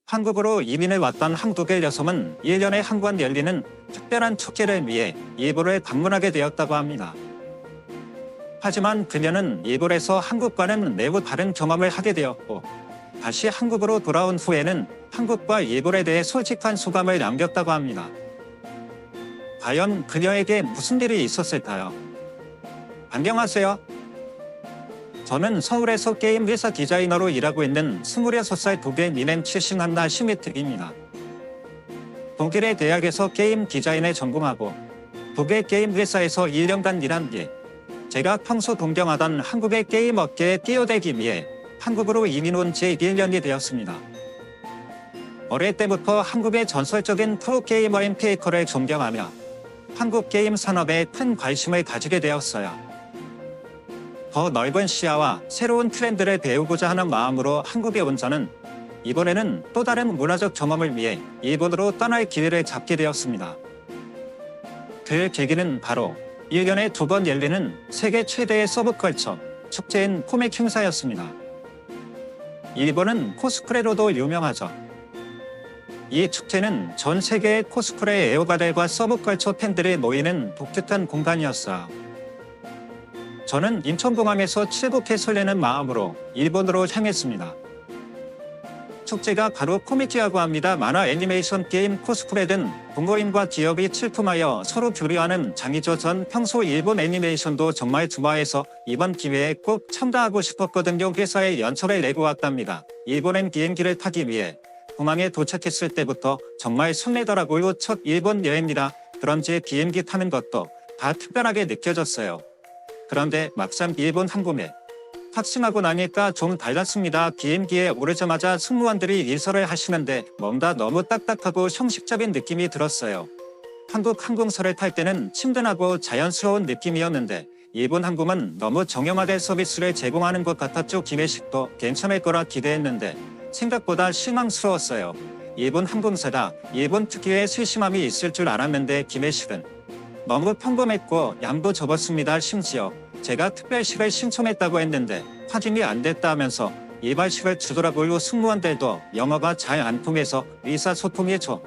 한국으로 이민을 왔던 한국의 여성은 1년에 한 번 열리는 특별한 축제를 위해 일본을 방문하게 되었다고 합니다. 하지만 그녀는 일본에서 한국과는 매우 다른 경험을 하게 되었고 다시 한국으로 돌아온 후에는 한국과 일본에 대해 솔직한 소감을 남겼다고 합니다. 과연 그녀에게 무슨 일이 있었을까요? 안녕하세요. 저는 서울에서 게임 회사 디자이너로 일하고 있는 26살 독일 미넨 출신 한나 슈미트입니다. 독일의 대학에서 게임 디자인을 전공하고 독일 게임 회사에서 1년간 일한 뒤 제가 평소 동경하던 한국의 게임 업계에 뛰어들기 위해 한국으로 이민 온 지 1년이 되었습니다. 어릴 때부터 한국의 전설적인 프로게이머인 페이커를 존경하며 한국 게임 산업에 큰 관심을 가지게 되었어요. 더 넓은 시야와 새로운 트렌드를 배우고자 하는 마음으로 한국에 온 저는 이번에는 또 다른 문화적 경험을 위해 일본으로 떠날 기회를 잡게 되었습니다. 그 계기는 바로 1년에 2번 열리는 세계 최대의 서브컬처 축제인 코믹 행사였습니다. 일본은 코스프레로도 유명하죠. 이 축제는 전 세계의 코스프레 애호가들과 서브컬처 팬들이 모이는 독특한 공간이었어요. 저는 인천공항에서 출국해 설레는 마음으로 일본으로 향했습니다. 축제가 바로 코미키라고 합니다. 만화, 애니메이션, 게임, 코스프레 등 부모님과 기업이 출품하여 서로 교류하는 장이죠. 전 평소 일본 애니메이션도 정말 좋아해서 이번 기회에 꼭 참가하고 싶었거든요. 회사에 연차를 내고 왔답니다. 일본행 비행기를 타기 위해 공항에 도착했을 때부터 정말 설레더라고요. 첫 일본 여행이라 그런지 비행기 타는 것도 다 특별하게 느껴졌어요. 그런데 막상 일본 항공에 탑승하고 나니까 좀 달랐습니다. 비행기에 오르자마자 승무원들이 인사를 하시는데 뭔가 너무 딱딱하고 형식적인 느낌이 들었어요. 한국 항공사를 탈 때는 친근하고 자연스러운 느낌이었는데 일본 항공은 너무 정형화된 서비스를 제공하는 것 같았죠. 기내식도 괜찮을 거라 기대했는데 생각보다 실망스러웠어요. 일본 항공사다 일본 특유의 세심함이 있을 줄 알았는데 기내식은 너무 평범했고 양도 적었습니다. 심지어 제가 특별식을 신청했다고 했는데 확인이 안 됐다면서 일반식을 주더라고요. 승무원들도 영어가 잘 안 통해서 의사소통이 좀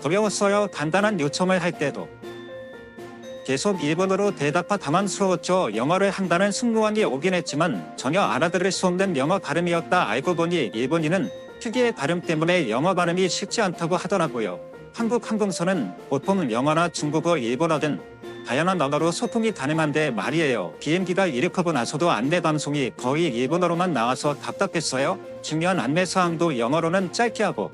어려웠어요. 간단한 요청을 할 때도 계속 일본어로 대답하 당황스러웠죠. 영어를 한다는 승무원이 오긴 했지만 전혀 알아들을 수 없는 영어 발음이었다. 알고 보니 일본인은 특유의 발음 때문에 영어 발음이 쉽지 않다고 하더라고요. 한국 항공사는 보통 영어나 중국어, 일본어 등 다양한 언어로 소통이 가능한데 말이에요. 비행기가 이륙하고 나서도 안내 방송이 거의 일본어로만 나와서 답답했어요. 중요한 안내사항도 영어로는 짧게 하고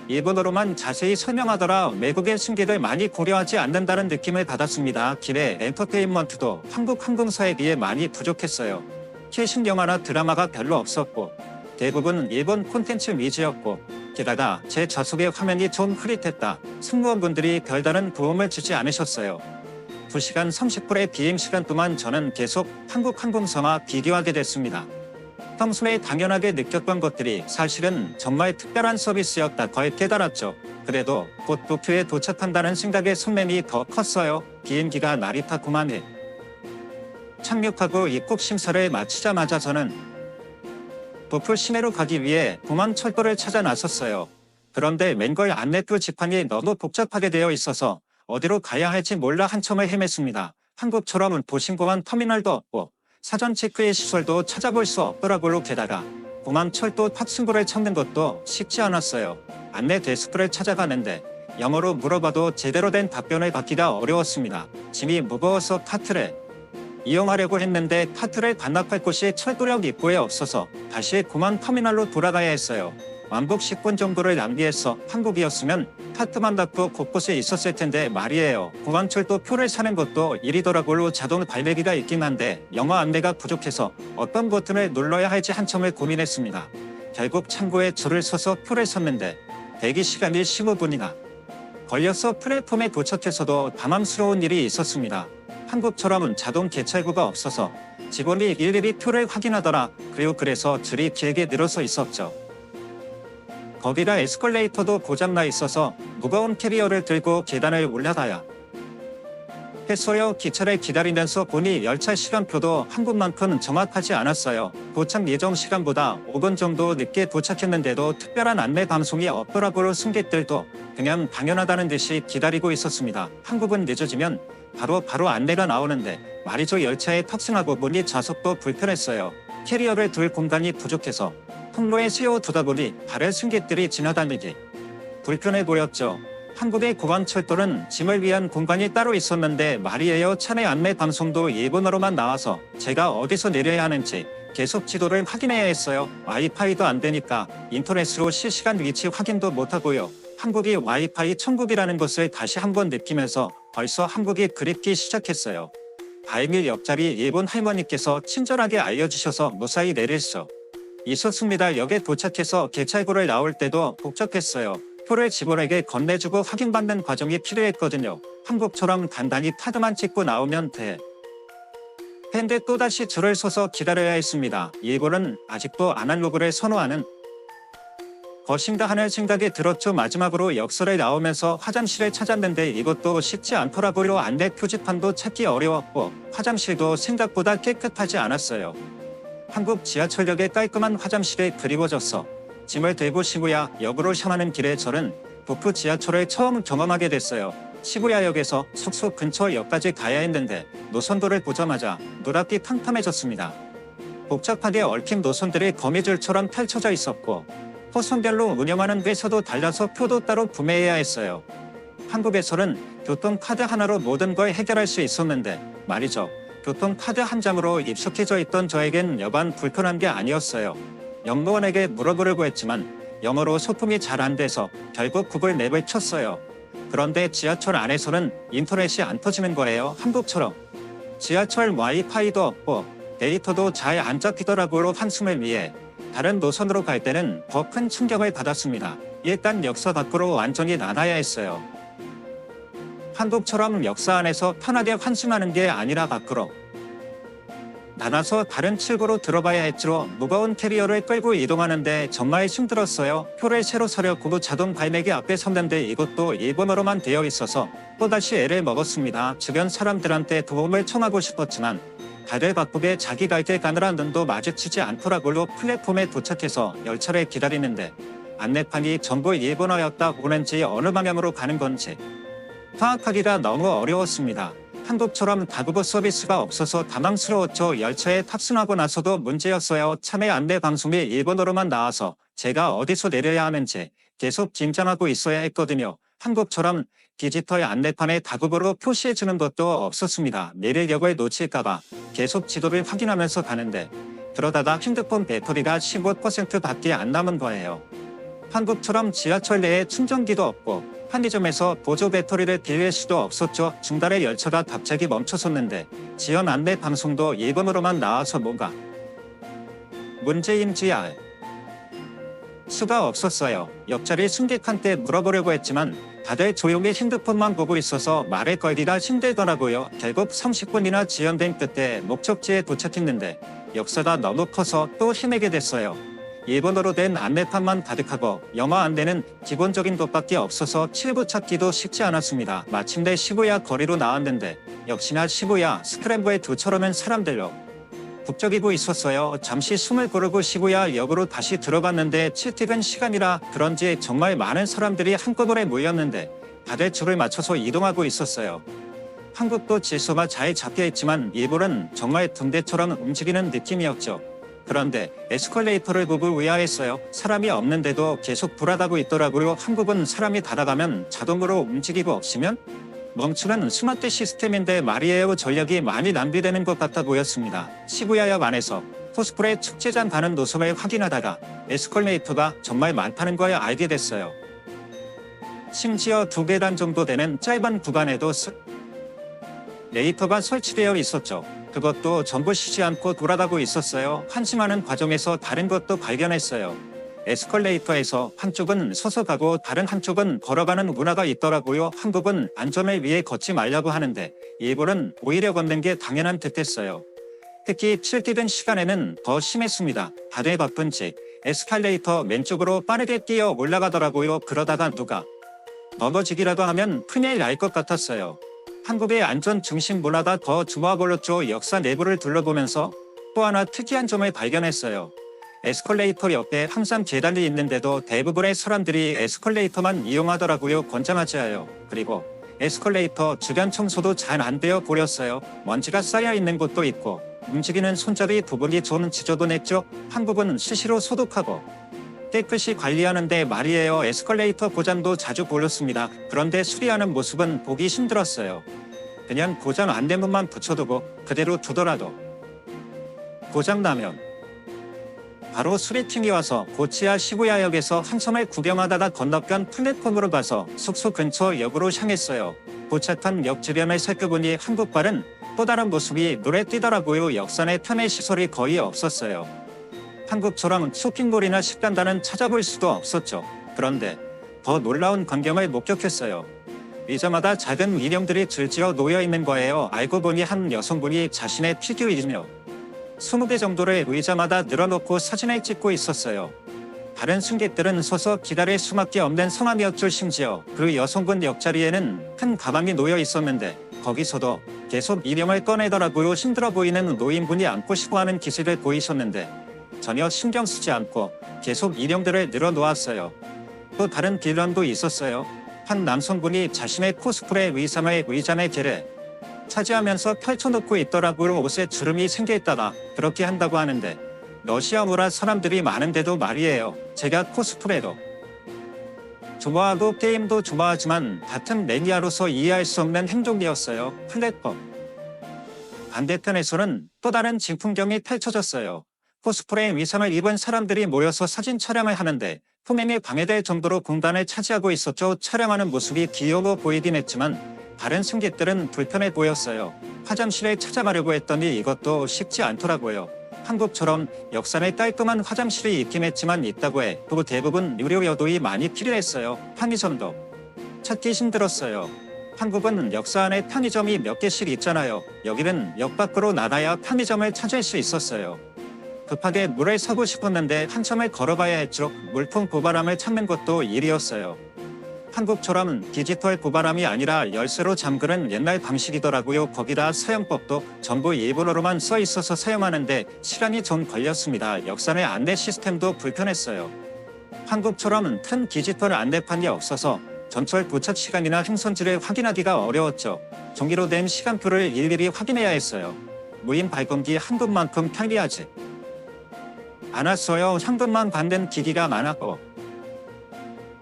일본어로만 자세히 설명하더라. 외국인 승객을 많이 고려하지 않는다는 느낌을 받았습니다. 기내 엔터테인먼트도 한국 항공사에 비해 많이 부족했어요. 최신 영화나 드라마가 별로 없었고 대부분 일본 콘텐츠 위주였고 게다가 제 좌석의 화면이 좀 흐릿했다. 승무원분들이 별다른 도움을 주지 않으셨어요. 2시간 30분의 비행시간 동안 저는 계속 한국 항공사와 비교하게 됐습니다. 평소에 당연하게 느꼈던 것들이 사실은 정말 특별한 서비스였다 걸 깨달았죠. 그래도 곧 도쿄에 도착한다는 생각의 설렘이 더 컸어요. 비행기가 나리타 공항에 착륙하고 입국 심사를 마치자마자 저는 도쿄 시내로 가기 위해 공항 철도를 찾아 나섰어요. 그런데 웬걸 안내표 지판이 너무 복잡하게 되어 있어서 어디로 가야 할지 몰라 한참을 헤맸습니다. 한국처럼 도심공항 터미널도 없고 사전 체크인 시설도 찾아볼 수 없더라고요. 게다가 공항 철도 탑승구를 찾는 것도 쉽지 않았어요. 안내 데스크를 찾아가는데 영어로 물어봐도 제대로 된 답변을 받기가 어려웠습니다. 짐이 무거워서 카트를 이용하려고 했는데 카트를 반납할 곳이 철도역 입구에 없어서 다시 공항 터미널로 돌아가야 했어요. 왕복 10분 정도를 낭비해서 한국이었으면 카트만 닫고 곳곳에 있었을 텐데 말이에요. 공항철도 표를 사는 것도 일이더라고요. 자동 발매기가 있긴 한데 영어 안내가 부족해서 어떤 버튼을 눌러야 할지 한참을 고민했습니다. 결국 창고에 줄을 서서 표를 샀는데 대기 시간이 15분이나 걸려서 플랫폼에 도착해서도 당황스러운 일이 있었습니다. 한국처럼 자동 개찰구가 없어서 직원이 일일이 표를 확인하더라. 그래서 줄이 길게 늘어서 있었죠. 거기다 에스컬레이터도 고장나 있어서 무거운 캐리어를 들고 계단을 올라가야 도착했어요. 기차를 기다리면서 보니 열차 시간표도 한국만큼 정확하지 않았어요. 도착 예정 시간보다 5분 정도 늦게 도착했는데도 특별한 안내 방송이 없더라고요. 승객들도 그냥 당연하다는 듯이 기다리고 있었습니다. 한국은 늦어지면 바로 안내가 나오는데 말이죠. 열차에 탑승하고 보니 좌석도 불편했어요. 캐리어를 둘 공간이 부족해서 통로에 세워두다 보니 다른 승객들이 지나다니기 불편해 보였죠. 한국의 고관철도는 짐을 위한 공간이 따로 있었는데 말이에요. 차내 안내 방송도 일본어로만 나와서 제가 어디서 내려야 하는지 계속 지도를 확인해야 했어요. 와이파이도 안 되니까 인터넷으로 실시간 위치 확인도 못하고요. 한국이 와이파이 천국이라는 것을 다시 한번 느끼면서 벌써 한국이 그립기 시작했어요. 다행히 옆자리 일본 할머니께서 친절하게 알려주셔서 무사히 내릴 수 있었습니다. 역에 도착해서 개찰구를 나올 때도 복잡했어요. 표를 직원에게 건네주고 확인받는 과정이 필요했거든요. 한국처럼 간단히 카드만 찍고 나오면 돼. 근데 또다시 줄을 서서 기다려야 했습니다. 일본은 아직도 아날로그를 선호하는 것인가 하는 생각이 들었죠. 마지막으로 역설에 나오면서 화장실을 찾았는데 이것도 쉽지 않더라고요. 안내 표지판도 찾기 어려웠고 화장실도 생각보다 깨끗하지 않았어요. 한국 지하철역의 깔끔한 화장실이 그리워졌어. 짐을 들고 시부야 역으로 향하는 길에 저는 도쿄 지하철을 처음 경험하게 됐어요. 시부야역에서 숙소 근처 역까지 가야 했는데 노선도를 보자마자 눈앞이 캄캄해졌습니다. 복잡하게 얽힌 노선들이 거미줄처럼 펼쳐져 있었고 호선별로 운영하는 회사도 달라서 표도 따로 구매해야 했어요. 한국에서는 교통카드 하나로 모든 걸 해결할 수 있었는데 말이죠. 교통카드 한 장으로 익숙해져 있던 저에겐 여간 불편한 게 아니었어요. 영무원에게 물어보려고 했지만 영어로 소통이 잘 안 돼서 결국 구글 맵을 쳤어요. 그런데 지하철 안에서는 인터넷이 안 터지는 거예요. 한국처럼. 지하철 와이파이도 없고 데이터도 잘 안 잡히더라고요. 한숨을 위해 다른 노선으로 갈 때는 더 큰 충격을 받았습니다. 일단 역사 밖으로 완전히 나가야 했어요. 한국처럼 역사 안에서 편하게 환승하는 게 아니라 밖으로 나눠서 다른 출구로 들어가야 했죠. 무거운 캐리어를 끌고 이동하는데 정말 힘들었어요. 표를 새로 사려고 자동 발매기 앞에 섰는데 이것도 일본어로만 되어 있어서 또다시 애를 먹었습니다. 주변 사람들한테 도움을 청하고 싶었지만 다들 바쁘게 자기 갈 길 가느라 눈도 마주치지 않더라고요. 플랫폼에 도착해서 열차를 기다리는데 안내판이 전부 일본어였다 보는지 어느 방향으로 가는 건지 파악하기가 너무 어려웠습니다. 한국처럼 다국어 서비스가 없어서 당황스러웠죠. 열차에 탑승하고 나서도 문제였어요. 참외 안내 방송이 일본어로만 나와서 제가 어디서 내려야 하는지 계속 긴장하고 있어야 했거든요. 한국처럼 디지털 안내판에 다국어로 표시해주는 것도 없었습니다. 내릴 역을 놓칠까봐 계속 지도를 확인하면서 가는데 그러다가 핸드폰 배터리가 15%밖에 안 남은 거예요. 한국처럼 지하철 내에 충전기도 없고 편의점에서 보조 배터리를 빌릴 수도 없었죠. 중간에 열차가 갑자기 멈춰섰는데 지연 안내 방송도 일본어로만 나와서 뭐가 문제인지 알 수가 없었어요. 옆자리 승객한테 물어보려고 했지만 다들 조용히 핸드폰만 보고 있어서 말을 걸기가 힘들더라고요. 결국 30분이나 지연된 끝에 목적지에 도착했는데 역사가 너무 커서 또 헤매게 됐어요. 일본어로 된 안내판만 가득하고 영어 안내는 기본적인 것밖에 없어서 칠부 찾기도 쉽지 않았습니다. 마침내 시부야 거리로 나왔는데 역시나 시부야 스크램블 2처럼은 사람들로 북적이고 있었어요. 잠시 숨을 고르고 시부야 역으로 다시 들어갔는데 출퇴근 시간이라 그런지 정말 많은 사람들이 한꺼번에 모였는데 다들 줄을 맞춰서 이동하고 있었어요. 한국도 질서가 잘 잡혀 있지만 일본은 정말 등대처럼 움직이는 느낌이었죠. 그런데 에스컬레이터를 보고 의아했어요. 사람이 없는데도 계속 불어다고 있더라고요. 한국은 사람이 다가가면 자동으로 움직이고 없으면 멈추는 스마트 시스템인데 말이에요. 전력이 많이 낭비되는 것 같아 보였습니다. 시부야역 안에서 코스프레 축제장 가는 노선을 확인하다가 에스컬레이터가 정말 많다는 걸 알게 됐어요. 심지어 2계단 정도 되는 짧은 구간에도 레이터가 설치되어 있었죠. 그것도 전부 쉬지 않고 돌아가고 있었어요. 환승하는 과정에서 다른 것도 발견했어요. 에스컬레이터에서 한쪽은 서서 가고 다른 한쪽은 걸어가는 문화가 있더라고요. 한국은 안전을 위해 걷지 말라고 하는데 일본은 오히려 걷는 게 당연한 듯했어요. 특히 출퇴근 시간에는 더 심했습니다. 다들 바쁜지 에스컬레이터 왼쪽으로 빠르게 뛰어 올라가더라고요. 그러다가 누가 넘어지기라도 하면 큰일 날 것 같았어요. 한국의 안전 중심 문화가 더 좋아보였죠. 역사 내부를 둘러보면서 또 하나 특이한 점을 발견했어요. 에스컬레이터 옆에 항상 계단이 있는데도 대부분의 사람들이 에스컬레이터만 이용하더라고요. 권장하지 않아요. 그리고 에스컬레이터 주변 청소도 잘 안 되어 보였어요. 먼지가 쌓여 있는 곳도 있고 움직이는 손잡이 부분이 좀 지저도 냈죠. 한국은 수시로 소독하고 깨끗이 관리하는데 말이에요. 에스컬레이터 고장도 자주 보였습니다. 그런데 수리하는 모습은 보기 힘들었어요. 그냥 고장 안대문만 붙여두고 그대로 두더라도 고장나면 바로 수리팀이 와서 고치야 시부야역에서 한섬을 구경하다가 건너편 플랫폼으로 가서 숙소 근처 역으로 향했어요. 도착한 역 주변을 살펴보니 한국과는 또 다른 모습이 눈에 띄더라고요. 역산의 편의 시설이 거의 없었어요. 한국처럼 쇼핑몰이나 식단단은 찾아볼 수도 없었죠. 그런데 더 놀라운 광경을 목격했어요. 의자마다 작은 인형들이 줄지어 놓여 있는 거예요. 알고 보니 한 여성분이 자신의 피규어이며 20개 정도를 의자마다 늘어놓고 사진을 찍고 있었어요. 다른 승객들은 서서 기다릴 수밖에 없는 상황이었죠. 심지어 그 여성분 옆자리에는 큰 가방이 놓여 있었는데 거기서도 계속 인형을 꺼내더라고요. 힘들어 보이는 노인분이 안고 싶어하는 기색을 보이셨는데 전혀 신경 쓰지 않고 계속 인형들을 늘어놓았어요. 또 다른 빌런도 있었어요. 한 남성분이 자신의 코스프레 의상을 의자의 개를 차지하면서 펼쳐놓고 있더라고요. 옷에 주름이 생겨있다가 그렇게 한다고 하는데 러시아무라 사람들이 많은데도 말이에요. 제가 코스프레도 좋아하고 게임도 좋아하지만 같은 매니아로서 이해할 수 없는 행동이었어요. 플랫폼 반대편에서는 또 다른 진풍경이 펼쳐졌어요. 코스프레 의상을 입은 사람들이 모여서 사진 촬영을 하는데 흥행에 방해될 정도로 공간을 차지하고 있었죠. 촬영하는 모습이 귀여워 보이긴 했지만 다른 승객들은 불편해 보였어요. 화장실에 찾아가려고 했더니 이것도 쉽지 않더라고요. 한국처럼 역산에 깔끔한 화장실이 있긴 했지만 있다고 해 또 대부분 유료 여도이 많이 필요했어요. 편의점도 찾기 힘들었어요. 한국은 역사 안에 편의점이 몇 개씩 있잖아요. 여기는 역 밖으로 나가야 편의점을 찾을 수 있었어요. 급하게 물을 사고 싶었는데 한참을 걸어가야 했죠. 물품 고바람을 찾는 것도 일이었어요. 한국처럼 디지털 고바람이 아니라 열쇠로 잠그는 옛날 방식이더라고요. 거기다 사용법도 전부 일본어로만 써 있어서 사용하는데 시간이 좀 걸렸습니다. 역산의 안내 시스템도 불편했어요. 한국처럼 큰 디지털 안내판이 없어서 전철 도착 시간이나 행선지를 확인하기가 어려웠죠. 종이로 된 시간표를 일일이 확인해야 했어요. 무인 발권기 한국만큼 편리하지 않았어요. 현금만 받는 기기가 많았고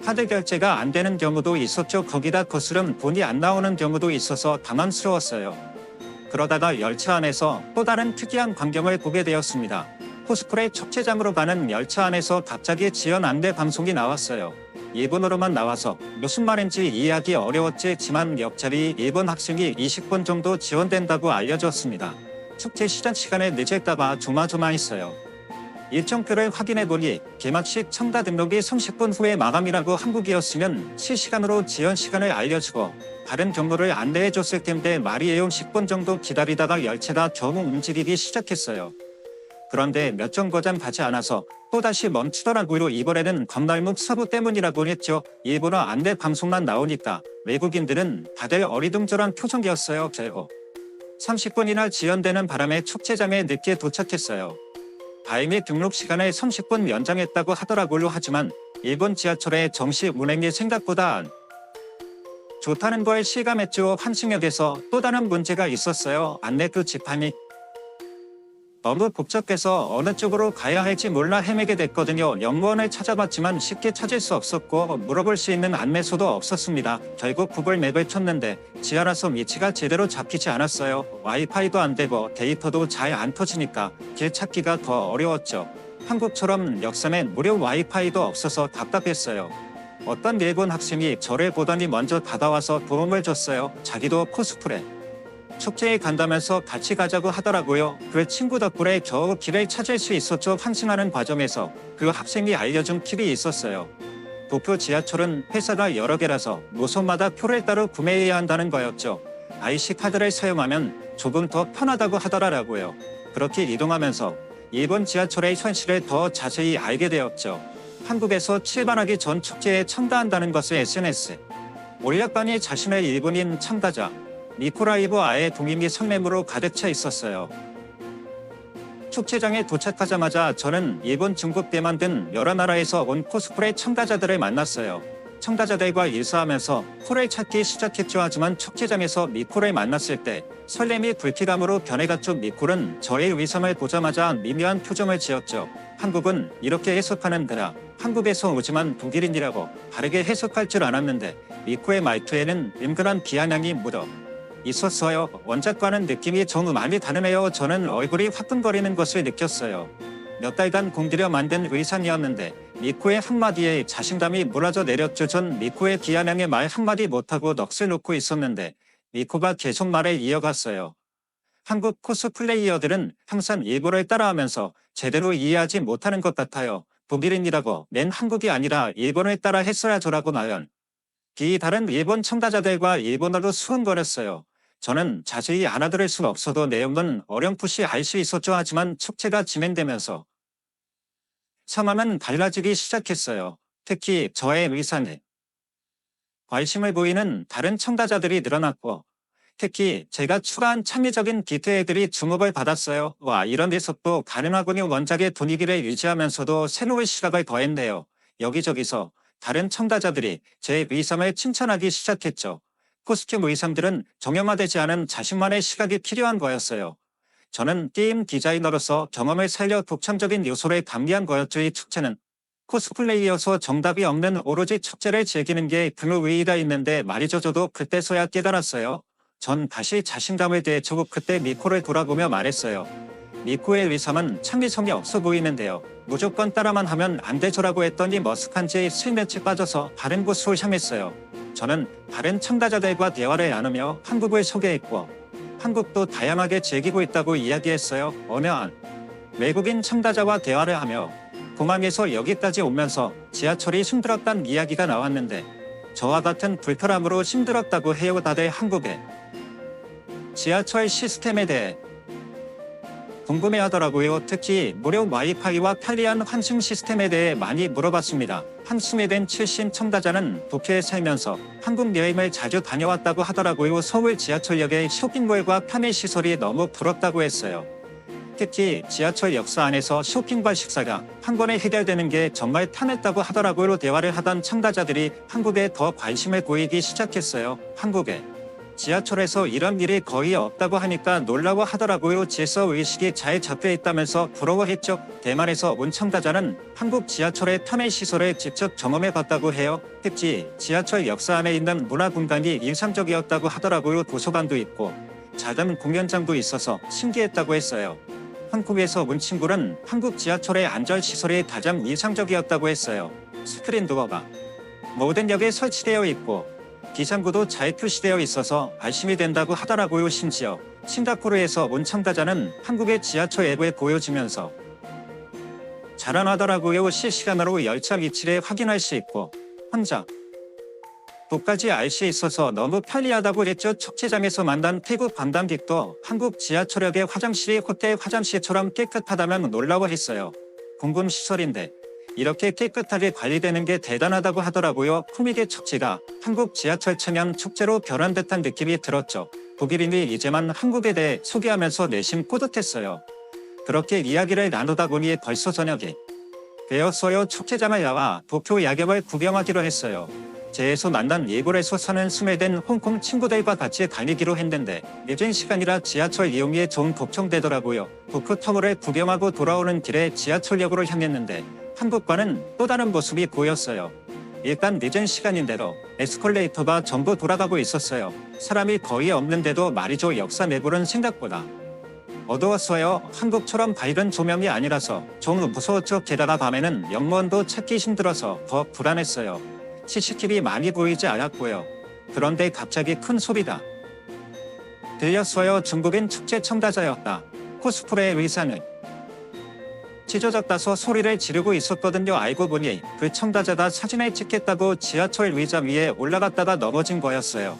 카드 결제가 안 되는 경우도 있었죠. 거기다 거스름 돈이 안 나오는 경우도 있어서 당황스러웠어요. 그러다가 열차 안에서 또 다른 특이한 광경을 보게 되었습니다. 코스프레 척제장으로 가는 열차 안에서 갑자기 지연 안내 방송이 나왔어요. 일본어로만 나와서 무슨 말인지 이해하기 어려웠지만 옆자리 일본 학생이 20분 정도 지원된다고 알려졌습니다. 축제 시작 시간에 늦을까봐 조마조마했어요. 일정표를 확인해보니 개막식 첨가 등록이 30분 후에 마감이라고 한국이었으면 실시간으로 지연 시간을 알려주고 다른 경로를 안내해줬을 텐데 말이에요. 10분 정도 기다리다가 열차가 겨우 움직이기 시작했어요. 그런데 몇 정거장 가지 않아서 또다시 멈추더라고요. 이번에는 건널목 서부 때문이라고 했죠. 일본어 안내 방송만 나오니까 외국인들은 다들 어리둥절한 표정이었어요. 제로 30분이나 지연되는 바람에 축제장에 늦게 도착했어요. 다행히 등록 시간을 30분 연장했다고 하더라고요. 하지만 일본 지하철의 정시 운행이 생각보다 안 좋다는 걸 실감했죠. 환승역에서 또 다른 문제가 있었어요. 안내표 지판이 너무 복잡해서 어느 쪽으로 가야 할지 몰라 헤매게 됐거든요. 연구원을 찾아봤지만 쉽게 찾을 수 없었고 물어볼 수 있는 안내소도 없었습니다. 결국 구글 맵을 쳤는데 지하라서 위치가 제대로 잡히지 않았어요. 와이파이도 안 되고 데이터도 잘 안 터지니까 길 찾기가 더 어려웠죠. 한국처럼 역삼엔 무료 와이파이도 없어서 답답했어요. 어떤 일본 학생이 저를 보더니 먼저 다가와서 도움을 줬어요. 자기도 코스프레 축제에 간다면서 같이 가자고 하더라고요. 그 친구 덕분에 겨우 길을 찾을 수 있었죠. 환승하는 과정에서 그 학생이 알려준 팁이 있었어요. 도쿄 지하철은 회사가 여러 개라서 노선마다 표를 따로 구매해야 한다는 거였죠. IC 카드를 사용하면 조금 더 편하다고 하더라고요. 그렇게 이동하면서 일본 지하철의 현실을 더 자세히 알게 되었죠. 한국에서 출발하기 전 축제에 참가한다는 것을 SNS 올렸더니 자신의 일본인 참가자 미코라이브 아의 동임이 설렘으로 가득 차 있었어요. 축제장에 도착하자마자 저는 일본, 중국, 대만 등 여러 나라에서 온 코스프레 참가자들을 만났어요. 참가자들과 일사하면서 코를 찾기 시작했죠. 하지만 축제장에서 미코를 만났을 때 설렘이 불쾌감으로 변해갔죠. 미콜은 저의 의상을 보자마자 미묘한 표정을 지었죠. 한국은 이렇게 해석하는구나. 한국에서 오지만 독일인이라고 다르게 해석할 줄 알았는데 미코의 말투에는 은근한 비아냥이 묻어 있었어요. 원작과는 느낌이 정 많이 다르네요. 저는 얼굴이 화끈거리는 것을 느꼈어요. 몇 달간 공들여 만든 의상이었는데 미코의 한마디에 자신감이 무너져 내렸죠. 전 미코의 비아냥의 말 한마디 못하고 넋을 놓고 있었는데 미코가 계속 말을 이어갔어요. 한국 코스플레이어들은 항상 일본을 따라하면서 제대로 이해하지 못하는 것 같아요. 독일인이라고 맨 한국이 아니라 일본을 따라 했어야죠라고 나연. 기 다른 일본 참가자들과 일본어로 수근거렸어요. 저는 자세히 알아들을 수 없어도 내용은 어렴풋이 알 수 있었죠. 하지만 축제가 진행되면서 상황은 달라지기 시작했어요. 특히 저의 의상에 관심을 보이는 다른 참가자들이 늘어났고 특히 제가 추가한 창의적인 기태들이 주목을 받았어요. 와, 이런 해석도 가능하군요. 원작의 분위기를 유지하면서도 새로운 시각을 더했네요. 여기저기서 다른 참가자들이 제 의상을 칭찬하기 시작했죠. 코스튬 의상들은 정형화되지 않은 자신만의 시각이 필요한 거였어요. 저는 게임 디자이너로서 경험을 살려 독창적인 요소를 감미한 거였죠. 이 축제는 코스플레이여서 정답이 없는 오로지 축제를 즐기는 게 의의가 있는데 말이죠. 저도 그때서야 깨달았어요. 전 다시 자신감을 되찾고 그때 미코를 돌아보며 말했어요. 미코의 의상은 창의성이 없어 보이는데요. 무조건 따라만 하면 안 되죠라고 했더니 머쓱한지 스위치에 빠져서 다른 곳으로 향했어요. 저는 다른 참가자들과 대화를 나누며 한국을 소개했고 한국도 다양하게 즐기고 있다고 이야기했어요. 어느 한 외국인 참가자와 대화를 하며 공항에서 여기까지 오면서 지하철이 힘들었다는 이야기가 나왔는데 저와 같은 불편함으로 힘들었다고 해요. 다들 한국의 지하철 시스템에 대해 궁금해하더라고요. 특히 무료 와이파이와 편리한 환승 시스템에 대해 많이 물어봤습니다. 한숨에 된 출신 참가자는 도쿄에 살면서 한국 여행을 자주 다녀왔다고 하더라고요. 서울 지하철역의 쇼핑몰과 편의시설이 너무 부럽다고 했어요. 특히 지하철 역사 안에서 쇼핑과 식사가 한 번에 해결되는 게 정말 편했다고 하더라고요. 대화를 하던 참가자들이 한국에 더 관심을 보이기 시작했어요. 한국에 지하철에서 이런 일이 거의 없다고 하니까 놀라워 하더라고요. 질서의식이 잘 잡혀 있다면서 부러워했죠. 대만에서 온 참가자는 한국 지하철의 편의시설을 직접 경험해봤다고 해요. 특히 지하철 역사 안에 있는 문화공간이 인상적이었다고 하더라고요. 도서관도 있고 작은 공연장도 있어서 신기했다고 했어요. 한국에서 온 친구는 한국 지하철의 안전시설이 가장 인상적이었다고 했어요. 스크린 도어가 모든 역에 설치되어 있고 기상구도 잘 표시되어 있어서 안심이 된다고 하더라고요. 심지어 싱가포르에서 온 참가자는 한국의 지하철 앱을 보여주면서 자랑하더라고요. 실시간으로 열차 위치를 확인할 수 있고 혼자 도까지 알 수 있어서 너무 편리하다고 했죠. 축제장에서 만난 태국 관광객도 한국 지하철역의 화장실이 호텔 화장실처럼 깨끗하다면 놀라워했어요. 공공시설인데 이렇게 깨끗하게 관리되는 게 대단하다고 하더라고요. 코믹의 축제가 한국 지하철 체면 축제로 변한 듯한 느낌이 들었죠. 독일인이 이제만 한국에 대해 소개하면서 내심 뿌듯했어요. 그렇게 이야기를 나누다 보니 벌써 저녁이 되었어요. 축제장을 나와 도쿄 야경을 구경하기로 했어요. 제에서 만난 일본에서 사는 스웨덴 홍콩 친구들과 같이 다니기로 했는데 늦은 시간이라 지하철 이용이 좀 걱정되더라고요. 도쿄타워를 구경하고 돌아오는 길에 지하철역으로 향했는데 한국과는 또 다른 모습이 보였어요. 일단 늦은 시간인데도 에스컬레이터가 전부 돌아가고 있었어요. 사람이 거의 없는데도 말이죠. 역사 내부는 생각보다 어두웠어요. 한국처럼 밝은 조명이 아니라서 좀 무서웠죠. 게다가 밤에는 연무원도 찾기 힘들어서 더 불안했어요. CCTV 많이 보이지 않았고요. 그런데 갑자기 큰 소리가 들렸어요. 중국인 축제 참가자였다. 코스프레 의상을 찢어졌다서 소리를 지르고 있었거든요. 알고 보니 그 참가자가 사진을 찍겠다고 지하철 의자 위에 올라갔다가 넘어진 거였어요.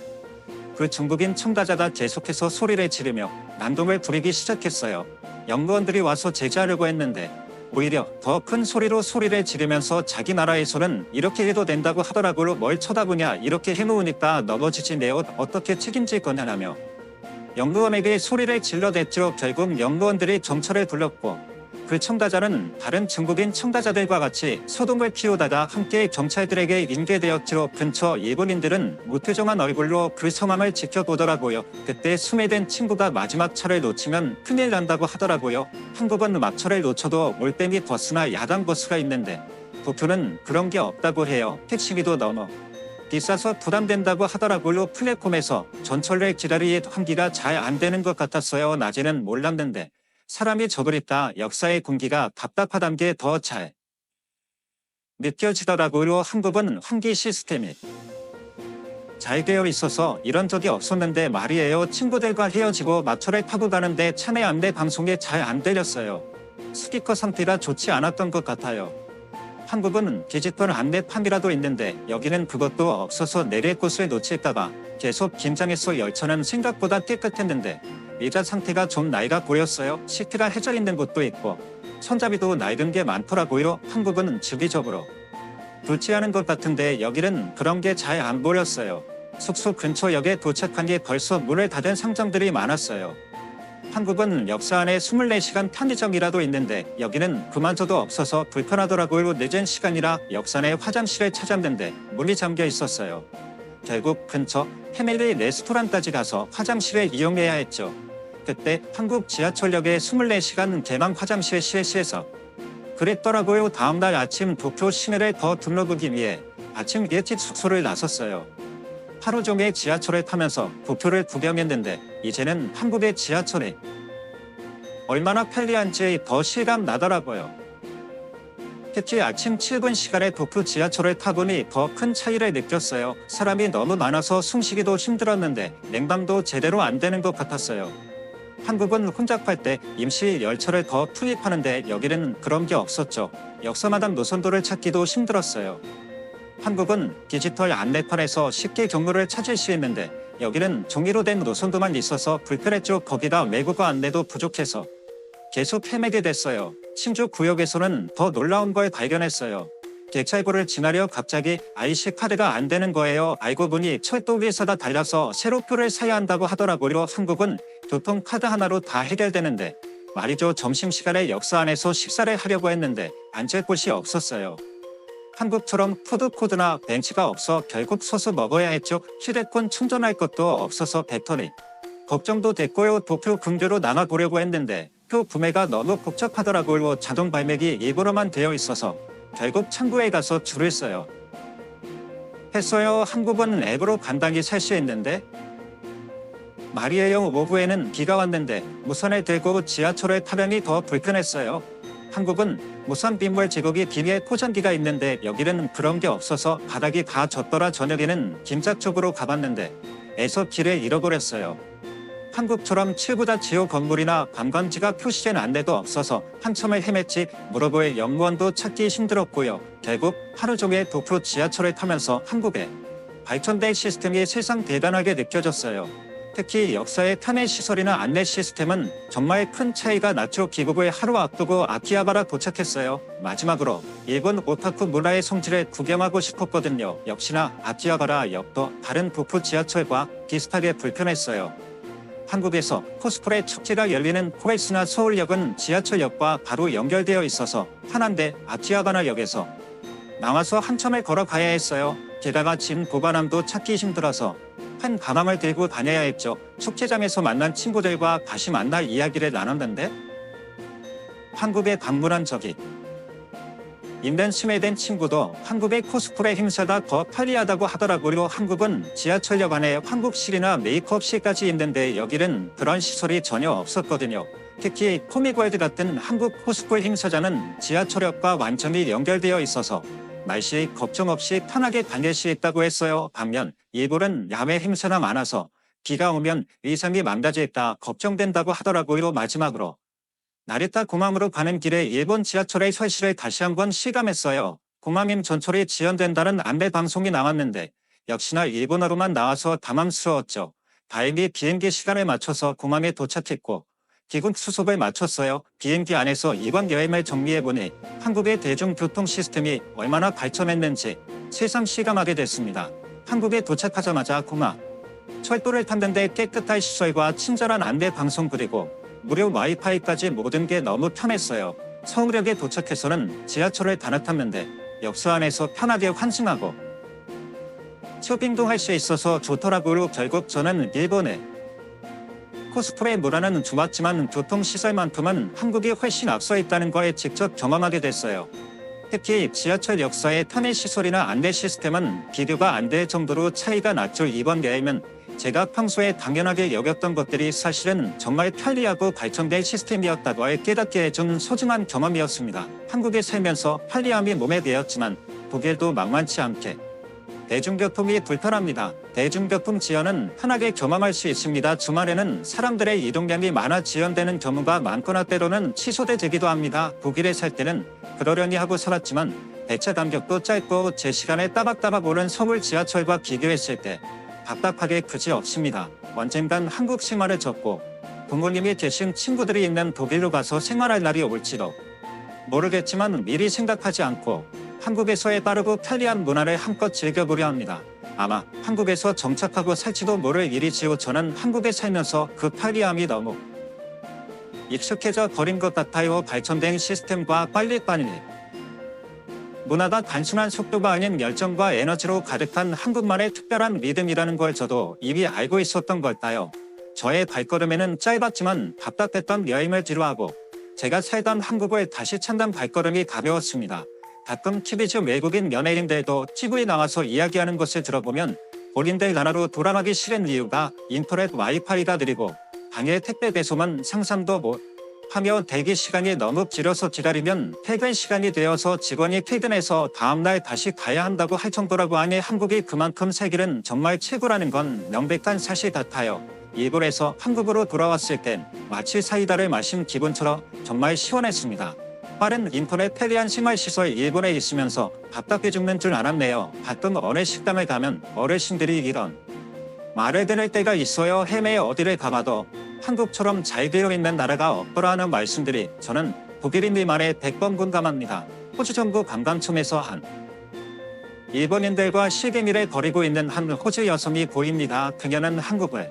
그 중국인 참가자가 계속해서 소리를 지르며 난동을 부리기 시작했어요. 연구원들이 와서 제지하려고 했는데 오히려 더 큰 소리로 소리를 지르면서 자기 나라에서는 이렇게 해도 된다고 하더라고요. 뭘 쳐다보냐, 이렇게 해놓으니까 넘어지지, 내 옷 어떻게 책임질 거냐라며 연구원에게 소리를 질러댔죠. 결국 연구원들이 경찰을 불렀고 그 청다자는 다른 중국인 청다자들과 같이 소동을 피우다가 함께 경찰들에게 인계되었죠. 근처 일본인들은 무표정한 얼굴로 그 상황을 지켜보더라고요. 그때 숨에 든 친구가 마지막 차를 놓치면 큰일 난다고 하더라고요. 한국은 막차를 놓쳐도 올빼미 버스나 야간 버스가 있는데 도쿄는 그런 게 없다고 해요. 택시비도 너무 비싸서 부담된다고 하더라고요. 플랫폼에서 전철의 지라리의 환기가 잘 안 되는 것 같았어요. 낮에는 몰랐는데 사람이 적으니까 역사의 공기가 답답하단 게 더 잘 느껴지더라고요. 한국은 환기 시스템이 잘 되어 있어서 이런 적이 없었는데 말이에요. 친구들과 헤어지고 막차를 타고 가는데 차내 안내 방송에 잘 안 들렸어요. 스피커 상태가 좋지 않았던 것 같아요. 한국은 디지털 안내판이라도 있는데 여기는 그것도 없어서 내릴 곳을 놓칠까봐 계속 긴장했어. 열차는 생각보다 깨끗했는데 의자 상태가 좀 낡아 보였어요. 시트가 해져 있는 곳도 있고 손잡이도 낡은 게 많더라고요. 한국은 주기적으로 교체하는 것 같은데 여기는 그런 게 잘 안 보였어요. 숙소 근처 역에 도착한 게 벌써 문을 닫은 상점들이 많았어요. 한국은 역사 안에 24시간 편의점이라도 있는데 여기는 그마저도 없어서 불편하더라고요. 늦은 시간이라 역사 내 화장실을 찾았는데 문이 잠겨 있었어요. 결국 근처 패밀리 레스토랑까지 가서 화장실을 이용해야 했죠. 그때 한국 지하철역에 24시간 개방 화장실 실시해서 그랬더라고요. 다음날 아침 도쿄 시내를 더 둘러보기 위해 아침 일찍 숙소를 나섰어요. 하루 종일 지하철을 타면서 도쿄를 구경했는데 이제는 한국의 지하철이 얼마나 편리한지 더 실감 나더라고요. 특히 아침 7분 시간에 도쿄 지하철을 타보니 더 큰 차이를 느꼈어요. 사람이 너무 많아서 숨쉬기도 힘들었는데 냉방도 제대로 안 되는 것 같았어요. 한국은 혼잡할 때 임시 열차를 더 투입하는데 여기는 그런 게 없었죠. 역사마당 노선도를 찾기도 힘들었어요. 한국은 디지털 안내판에서 쉽게 경로를 찾을 수 있는데 여기는 종이로 된 노선도만 있어서 불편했죠. 거기다 외국어 안내도 부족해서 계속 헤매게 됐어요. 신주구역에서는 더 놀라운 걸 발견했어요. 객찰구를 지나려 갑자기 IC 카드가 안 되는 거예요. 알고 보니 철도 위에서다 달라서 새로 표를 사야 한다고 하더라고요. 한국은 교통카드 하나로 다 해결되는데 말이죠. 점심시간에 역사 안에서 식사를 하려고 했는데 앉을 곳이 없었어요. 한국처럼 푸드코드나 벤치가 없어 결국 서서 먹어야 했죠. 휴대폰 충전할 것도 없어서 배터리 걱정도 됐고요. 도쿄 근교로 나가보려고 했는데 표 구매가 너무 복잡하더라고요. 자동 발매기 일본어만 되어 있어서 결국 창구에 가서 줄을 서요. 했어요. 한국은 앱으로 간단히 살 수 있는데 말이에요. 오후에는 비가 왔는데 무선을 들고 지하철을 타려니 더 불편했어요. 한국은 무선 빗물 제거기 뒤에 포장기가 있는데 여기는 그런 게 없어서 바닥이 다 젖더라. 저녁에는 김자 쪽으로 가봤는데 에서 길을 잃어버렸어요. 한국처럼 7부자 지역 건물이나 관광지가 표시된 안내도 없어서 한참을 헤맸지. 물어볼 연구원도 찾기 힘들었고요. 결국 하루 종일 도쿄 지하철을 타면서 한국의 발전된 시스템이 세상 대단하게 느껴졌어요. 특히 역사의 탐해 시설이나 안내 시스템은 정말 큰 차이가 났죠. 귀국을 하루 앞두고 아키하바라 도착했어요. 마지막으로 일본 오타쿠 문화의 성지를 구경하고 싶었거든요. 역시나 아키하바라 역도 다른 도쿄 지하철과 비슷하게 불편했어요. 한국에서 코스프레 축제가 열리는 코엑스나 서울역은 지하철역과 바로 연결되어 있어서 편한데 아키하바라 역에서 나와서 한참을 걸어가야 했어요. 게다가 짐 보관함도 찾기 힘들어서 한 가방을 들고 다녀야 했죠. 축제장에서 만난 친구들과 다시 만날 이야기를 나눴는데 한국에 방문한 적이 있는 스웨덴 친구도 한국의 코스프레 행사가 더 편리하다고 하더라고요. 한국은 지하철역 안에 한국실이나 메이크업실까지 있는데 여기는 그런 시설이 전혀 없었거든요. 특히 코미월드 같은 한국 코스프레 행사장은 지하철역과 완전히 연결되어 있어서 날씨 걱정 없이 편하게 다닐 수 있다고 했어요. 반면 일본은 야외 행사가 많아서 비가 오면 의상이 망가질까 걱정된다고 하더라고요. 마지막으로 나리타 공항으로 가는 길에 일본 지하철의 현실을 다시 한번 실감했어요. 공항임 전철이 지연된다는 안내 방송이 나왔는데 역시나 일본어로만 나와서 당황스러웠죠. 다행히 비행기 시간에 맞춰서 공항에 도착했고 기군 수속을 마쳤어요. 비행기 안에서 이번 여행을 정리해보니 한국의 대중교통 시스템이 얼마나 발전했는지 새삼 실감하게 됐습니다. 한국에 도착하자마자 고마. 철도를 탔는데 깨끗한 시설과 친절한 안내 방송 그리고 무료 와이파이까지 모든 게 너무 편했어요. 서울역에 도착해서는 지하철을 갈아탔는데 역사 안에서 편하게 환승하고 쇼핑도 할 수 있어서 좋더라고요. 결국 저는 일본에 코스프레 문화는 좋았지만 교통시설만큼은 한국이 훨씬 앞서 있다는 거에 직접 경험하게 됐어요. 특히 지하철 역사의 편의시설이나 안내 시스템은 비교가 안 될 정도로 차이가 났죠. 이번 여행은 제가 평소에 당연하게 여겼던 것들이 사실은 정말 편리하고 발전된 시스템이었다고 깨닫게 해준 소중한 경험이었습니다. 한국에 살면서 편리함이 몸에 배었지만 독일도 만만치 않게 대중교통이 불편합니다. 대중교통 지연은 편하게 경험할 수 있습니다. 주말에는 사람들의 이동량이 많아 지연되는 경우가 많거나 때로는 취소되기도 합니다. 독일에 살 때는 그러려니 하고 살았지만 배차 간격도 짧고 제 시간에 따박따박 오는 서울 지하철과 비교했을 때 답답하게 그지없습니다. 언젠간 한국 생활을 접고 부모님이 계신 친구들이 있는 독일로 가서 생활할 날이 올지도 모르겠지만 미리 생각하지 않고 한국에서의 빠르고 편리한 문화를 한껏 즐겨보려 합니다. 아마 한국에서 정착하고 살지도 모를 일이지요. 저는 한국에 살면서 그 편리함이 너무 익숙해져 버린 것 같아요. 발전된 시스템과 빨리빨리 문화가 단순한 속도가 아닌 열정과 에너지로 가득한 한국만의 특별한 리듬이라는 걸 저도 이미 알고 있었던 걸까요? 저의 발걸음에는 짧았지만 답답했던 여행을 뒤로하고 제가 살던 한국을 다시 찾는 발걸음이 가벼웠습니다. 가끔 TV즈 외국인 연예인들도 TV에 나와서 이야기하는 것을 들어보면 본인들 나라로 돌아가기 싫은 이유가 인터넷 와이파이가 느리고 방해 택배 배송은 상상도 못 하며 대기 시간이 너무 길어서 기다리면 퇴근 시간이 되어서 직원이 퇴근해서 다음날 다시 가야 한다고 할 정도라고 하니 한국이 그만큼 살기는 정말 최고라는 건 명백한 사실 같아요. 일본에서 한국으로 돌아왔을 땐 마치 사이다를 마신 기분처럼 정말 시원했습니다. 빠른 인터넷 편리한 생활시설 일본에 있으면서 답답해 죽는 줄 알았네요. 가끔 어느 식당을 가면 어르신들이 이런 말을 들을 때가 있어요. 해외 어디를 가봐도 한국처럼 잘 되어 있는 나라가 없더라는 말씀들이 저는 독일인들 말에 100번 공감합니다. 호주 정부 관광청에서 한 일본인들과 실개미를 벌이고 있는 한 호주 여성이 보입니다. 그녀는 한국을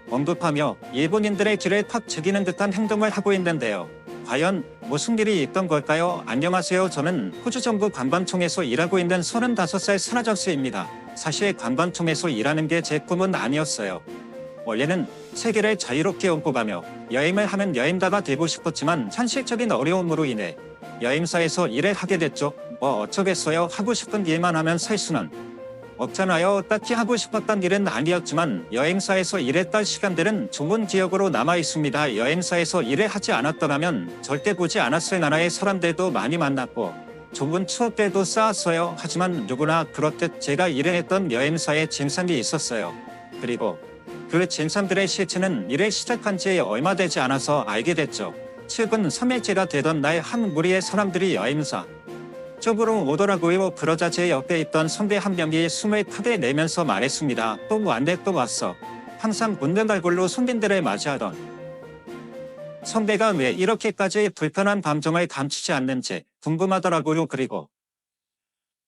언급하며 일본인들의 길을 탁 죽이는 듯한 행동을 하고 있는데요. 과연 무슨 일이 있던 걸까요? 안녕하세요. 저는 호주 정부 관광청에서 일하고 있는 35살 스나저스입니다. 사실 관광청에서 일하는 게 제 꿈은 아니었어요. 원래는 세계를 자유롭게 옮고가며 여행을 하는 여행가가 되고 싶었지만 현실적인 어려움으로 인해 여행사에서 일을 하게 됐죠. 뭐 어쩌겠어요. 하고 싶은 일만 하면 살 수는 없잖아요. 딱히 하고 싶었던 일은 아니었지만 여행사에서 일했던 시간들은 좋은 기억으로 남아 있습니다. 여행사에서 일을 하지 않았더라면 절대 보지 않았을 나라의 사람들도 많이 만났고 좋은 추억들도 쌓았어요. 하지만 누구나 그렇듯 제가 일을 했던 여행사에 진상이 있었어요. 그리고 그 진상들의 실체는 일을 시작한 지 얼마 되지 않아서 알게 됐죠. 최근 3일째가 되던 날 한 무리의 사람들이 여행사 쪽으로 오더라고요. 그러자 제 옆에 있던 선배 한 명이 숨을 크게 내면서 말했습니다. 또 왔네 또 왔어. 항상 웃는 얼굴로 손님들을 맞이하던 선배가 왜 이렇게까지 불편한 감정을 감추지 않는지 궁금하더라고요. 그리고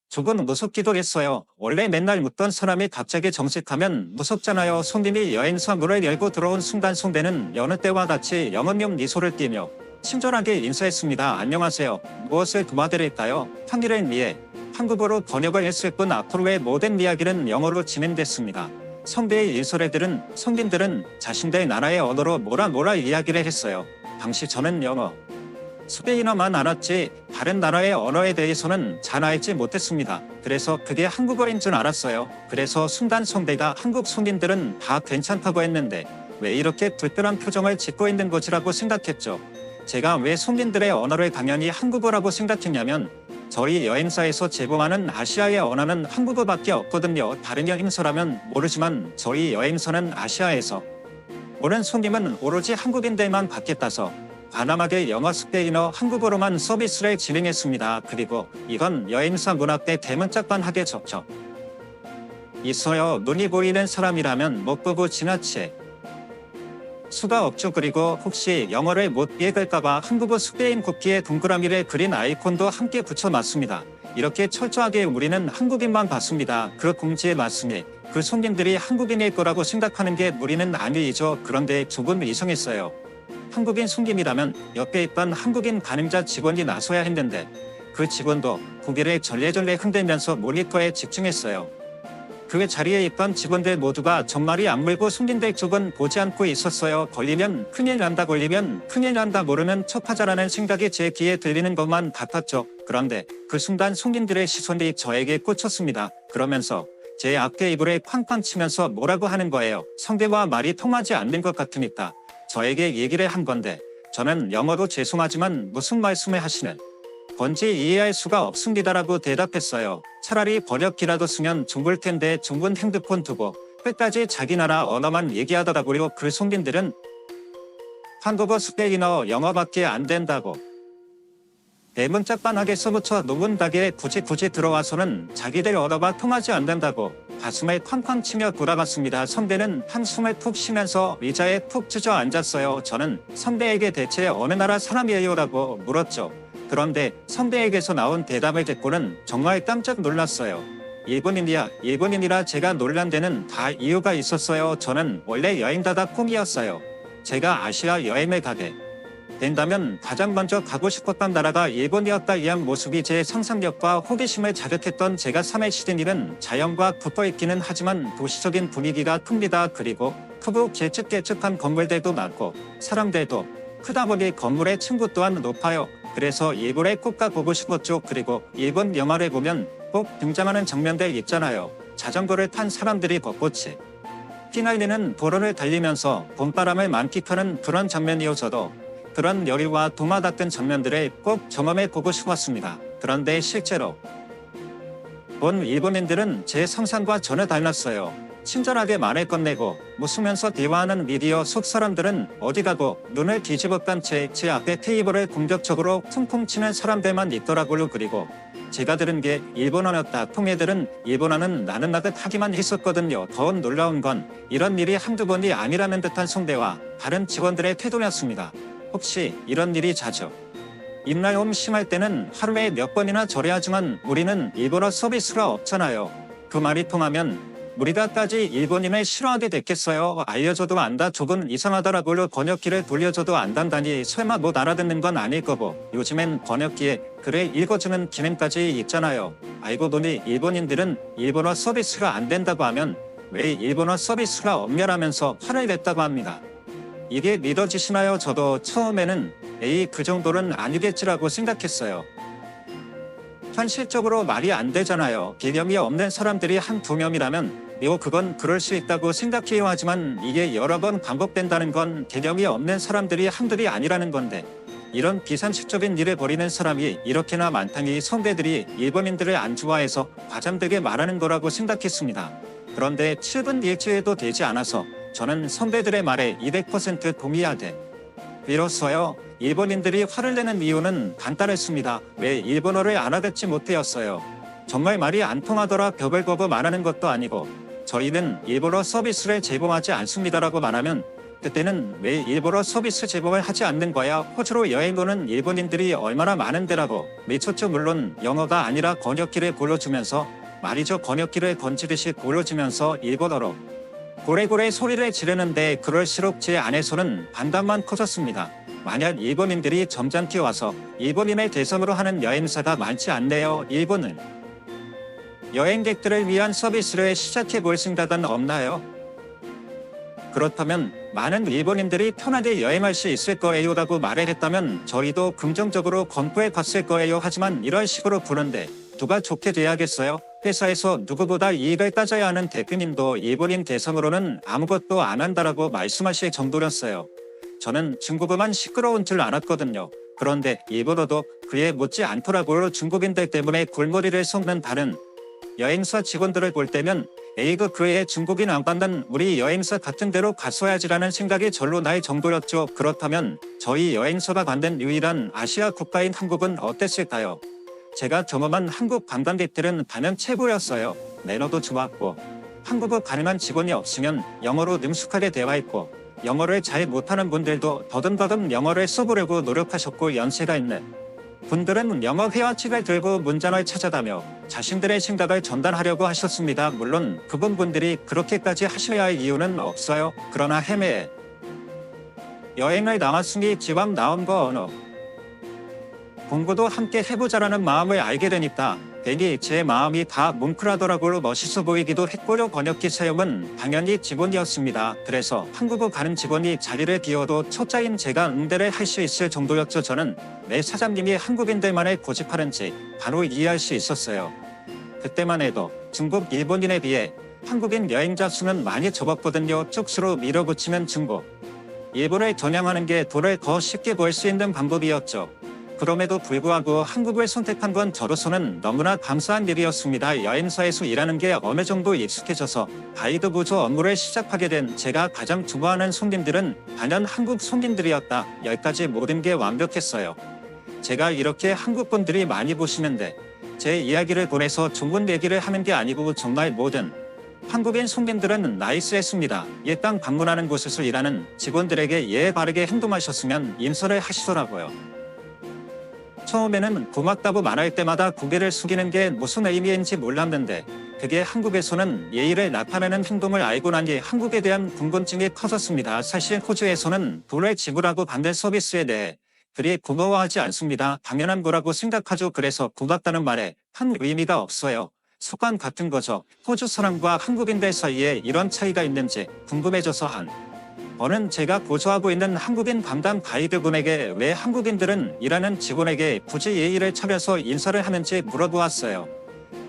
조금 무섭기도 했어요. 원래 맨날 묻던 사람이 갑자기 정색하면 무섭잖아요. 손님이 여행사 문을 열고 들어온 순간 선배는 여느 때와 같이 영업용 미소를 띠며 친절하게 인사했습니다. 안녕하세요. 무엇을 도와드릴까요? 평일을 위해 한국어로 번역을 했을 뿐 앞으로의 모든 이야기는 영어로 진행됐습니다. 선배의 일설에 들은 손님들은 자신들 나라의 언어로 뭐라 이야기를 했어요. 당시 저는 영어, 스페인어만 알았지 다른 나라의 언어에 대해서는 잘 알지 못했습니다. 그래서 그게 한국어인 줄 알았어요. 그래서 순간 선배가 한국 손님들은 다 괜찮다고 했는데 왜 이렇게 불편한 표정을 짓고 있는 거지라고 생각했죠. 제가 왜 손님들의 언어를 당연히 한국어라고 생각했냐면 저희 여행사에서 제공하는 아시아의 언어는 한국어밖에 없거든요. 다른 여행사라면 모르지만 저희 여행사는 아시아에서 오는 손님은 오로지 한국인들만 받겠다서 과감하게 영어, 스페인어, 한국어로만 서비스를 진행했습니다. 그리고 이건 여행사 문학대 대문짝반하게 적혀 있어요. 눈이 보이는 사람이라면 못 보고 지나치 수가 없죠. 그리고 혹시 영어를 못 읽을까봐 한국어 스페인 국기에 동그라미를 그린 아이콘도 함께 붙여놨습니다. 이렇게 철저하게 우리는 한국인만 봤습니다. 그 공지의 말씀에 그 손님들이 한국인일 거라고 생각하는 게 무리는 아니죠. 그런데 조금 이상했어요. 한국인 손님이라면 옆에 있던 한국인 가늠자 직원이 나서야 했는데 그 직원도 고개를 절레절레 흔들면서 모니터에 집중했어요. 그 자리에 있던 직원들 모두가 정말이 안 물고 손님들 쪽은 보지 않고 있었어요. 걸리면 큰일 난다, 걸리면 큰일 난다, 모르는 척하자라는 생각이 제 귀에 들리는 것만 같았죠. 그런데 그 순간 손님들의 시선이 저에게 꽂혔습니다. 그러면서 제 어깨 이불에 쾅쾅 치면서 뭐라고 하는 거예요. 상대와 말이 통하지 않는 것 같으니까 저에게 얘기를 한 건데 저는 영어로 죄송하지만 무슨 말씀을 하시는 건지 이해할 수가 없습니다라고 대답했어요. 차라리 번역기라도 쓰면 좋을 텐데 중분 핸드폰 두고 끝까지 자기 나라 언어만 얘기하더라고요. 그 손님들은 한국어, 스페인어, 영어밖에 안 된다고. 대문짝반하게 써붙여 놓은 가게에 굳이 들어와서는 자기들 언어가 통하지 않는다고 가슴을 쾅쾅 치며 돌아갔습니다. 선배는 한숨을 푹 쉬면서 의자에 푹 주저앉았어요. 저는 선배에게 대체 어느 나라 사람이에요라고 물었죠. 그런데 선배에게서 나온 대답을 듣고는 정말 깜짝 놀랐어요. 일본인이라 제가 놀란 데는 다 이유가 있었어요. 저는 원래 여행가가 꿈이었어요. 제가 아시아 여행을 가게 된다면 가장 먼저 가고 싶었던 나라가 일본이었다. 이 모습이 제 상상력과 호기심을 자극했던 제가 3회 시드니는 자연과 붙어있기는 하지만 도시적인 분위기가 큽니다. 그리고 크고 길쭉길쭉한 건물들도 많고 사람들도 크다 보니 건물의 층고 또한 높아요. 그래서 일본에 꼭 가보고 싶었죠. 그리고 일본 영화를 보면 꼭 등장하는 장면들 있잖아요. 자전거를 탄 사람들이 벚꽃이 휘날리는 도로를 달리면서 봄바람을 만끽하는 그런 장면이요. 저도 그런 여리와 도마 닦은 장면들을 꼭 경험해보고 싶었습니다. 그런데 실제로 본 일본인들은 제 상상과 전혀 달랐어요. 친절하게 말을 건네고 웃으면서 대화하는 미디어 속 사람들은 어디 가고 눈을 뒤집어 깐 채 제 앞에 테이블을 공격적으로 퉁퉁 치는 사람들만 있더라고요. 그리고 제가 들은 게 일본어였다. 통애들은 일본어는 나는 나듯 하기만 했었거든요. 더 놀라운 건 이런 일이 한두 번이 아니라는 듯한 성대와 다른 직원들의 태도였습니다. 혹시 이런 일이 자주 있나요? 심할 때는 하루에 몇 번이나 저래하지만 우리는 일본어 서비스가 없잖아요. 그 말이 통하면 우리가까지 일본인을 싫어하게 됐겠어요. 알려줘도 안다. 조금 이상하더라고요. 번역기를 돌려줘도 안단다니 설마 못 알아듣는 건 아닐 거고. 요즘엔 번역기에 글을 읽어주는 기능까지 있잖아요. 알고 보니 일본인들은 일본어 서비스가 안 된다고 하면 왜 일본어 서비스가 없냐라면서 화를 냈다고 합니다. 이게 믿어지시나요? 저도 처음에는 에이 그 정도는 아니겠지라고 생각했어요. 현실적으로 말이 안 되잖아요. 개념이 없는 사람들이 한두 명이라면 그건 그럴 수 있다고 생각해요. 하지만 이게 여러 번 반복된다는 건 개념이 없는 사람들이 한둘이 아니라는 건데 이런 비상식적인 일을 벌이는 사람이 이렇게나 많다니 선배들이 일본인들을 안 좋아해서 과장되게 말하는 거라고 생각했습니다. 그런데 7분 일주일도 되지 않아서 저는 선배들의 말에 200% 동의하되 비로소요. 일본인들이 화를 내는 이유는 간단했습니다. 왜 일본어를 알아듣지 못해였어요. 정말 말이 안 통하더라 벽을 보고 말하는 것도 아니고 저희는 일본어 서비스를 제공하지 않습니다라고 말하면 그때는 왜 일본어 서비스 제공을 하지 않는 거야? 호주로 여행 오는 일본인들이 얼마나 많은데라고 미쳤죠. 물론 영어가 아니라 번역기를 불러주면서 말이죠. 번역기를 건지듯이 불러주면서 일본어로 고래고래 소리를 지르는데 그럴수록 제 안에서는 반감만 커졌습니다. 만약 일본인들이 점잖게 와서 일본인을 대상으로 하는 여행사가 많지 않네요. 일본은 여행객들을 위한 서비스를 시작해 볼 생각은 없나요? 그렇다면 많은 일본인들이 편하게 여행할 수 있을 거예요라고 말을 했다면 저희도 긍정적으로 검토해 봤을 거예요. 하지만 이런 식으로 부른데 누가 좋게 돼야겠어요? 회사에서 누구보다 이익을 따져야 하는 대표님도 일본인 대상으로는 아무것도 안 한다라고 말씀하실 정도였어요. 저는 중국어만 시끄러운 줄 알았거든요. 그런데 일본어도 그에 못지 않더라고요. 중국인들 때문에 골머리를 썩는 다른 여행사 직원들을 볼 때면 에이그 그에 중국인 안 받는 우리 여행사 같은 데로 갔어야지라는 생각이 절로 날 정도였죠. 그렇다면 저희 여행사가 받는 유일한 아시아 국가인 한국은 어땠을까요? 제가 경험한 한국 관광객들은 반응 최고였어요. 매너도 좋았고 한국어 가능한 직원이 없으면 영어로 능숙하게 대화했고 영어를 잘 못하는 분들도 더듬더듬 영어를 써보려고 노력하셨고 연세가 있는 분들은 영어 회화책을 들고 문장을 찾아다며 자신들의 생각을 전달하려고 하셨습니다. 물론 그분들이 그렇게까지 하셔야 할 이유는 없어요. 그러나 해외에 여행을 나왔으니 지방 나온 거 언어 공부도 함께 해보자라는 마음을 알게 되니까 괜히 제 마음이 다 뭉클하더라고요. 멋있어 보이기도 했고요. 번역기 사용은 당연히 직원이었습니다. 그래서 한국어 가는 직원이 자리를 비워도 초짜인 제가 응대를 할 수 있을 정도였죠. 저는 내 사장님이 한국인들만을 고집하는지 바로 이해할 수 있었어요. 그때만 해도 중국, 일본인에 비해 한국인 여행자 수는 많이 적었거든요. 쪽수로 밀어붙이면 중국, 일본을 겨냥하는 게 돈을 더 쉽게 벌 수 있는 방법이었죠. 그럼에도 불구하고 한국을 선택한 건 저로서는 너무나 감사한 일이었습니다. 여행사에서 일하는 게 어느 정도 익숙해져서 가이드 보조 업무를 시작하게 된 제가 가장 좋아하는 손님들은 단연 한국 손님들이었다. 여기까지 모든 게 완벽했어요. 제가 이렇게 한국 분들이 많이 보시는데 제 이야기를 보내서 좋은 얘기를 하는 게 아니고 정말 모든 한국인 손님들은 나이스했습니다. 이 땅 방문하는 곳에서 일하는 직원들에게 예의 바르게 행동하셨으면 인사를 하시더라고요. 처음에는 고맙다고 말할 때마다 고개를 숙이는 게 무슨 의미인지 몰랐는데 그게 한국에서는 예의를 나타내는 행동을 알고 나니 한국에 대한 궁금증이 커졌습니다. 사실 호주에서는 돈을 지불하고 받는 서비스에 대해 그리 고마워하지 않습니다. 당연한 거라고 생각하죠. 그래서 고맙다는 말에 한 의미가 없어요. 습관 같은 거죠. 호주 사람과 한국인들 사이에 이런 차이가 있는지 궁금해져서 저는 제가 보조하고 있는 한국인 담당 가이드분에게 왜 한국인들은 일하는 직원에게 굳이 예의를 차려서 인사를 하는지 물어보았어요.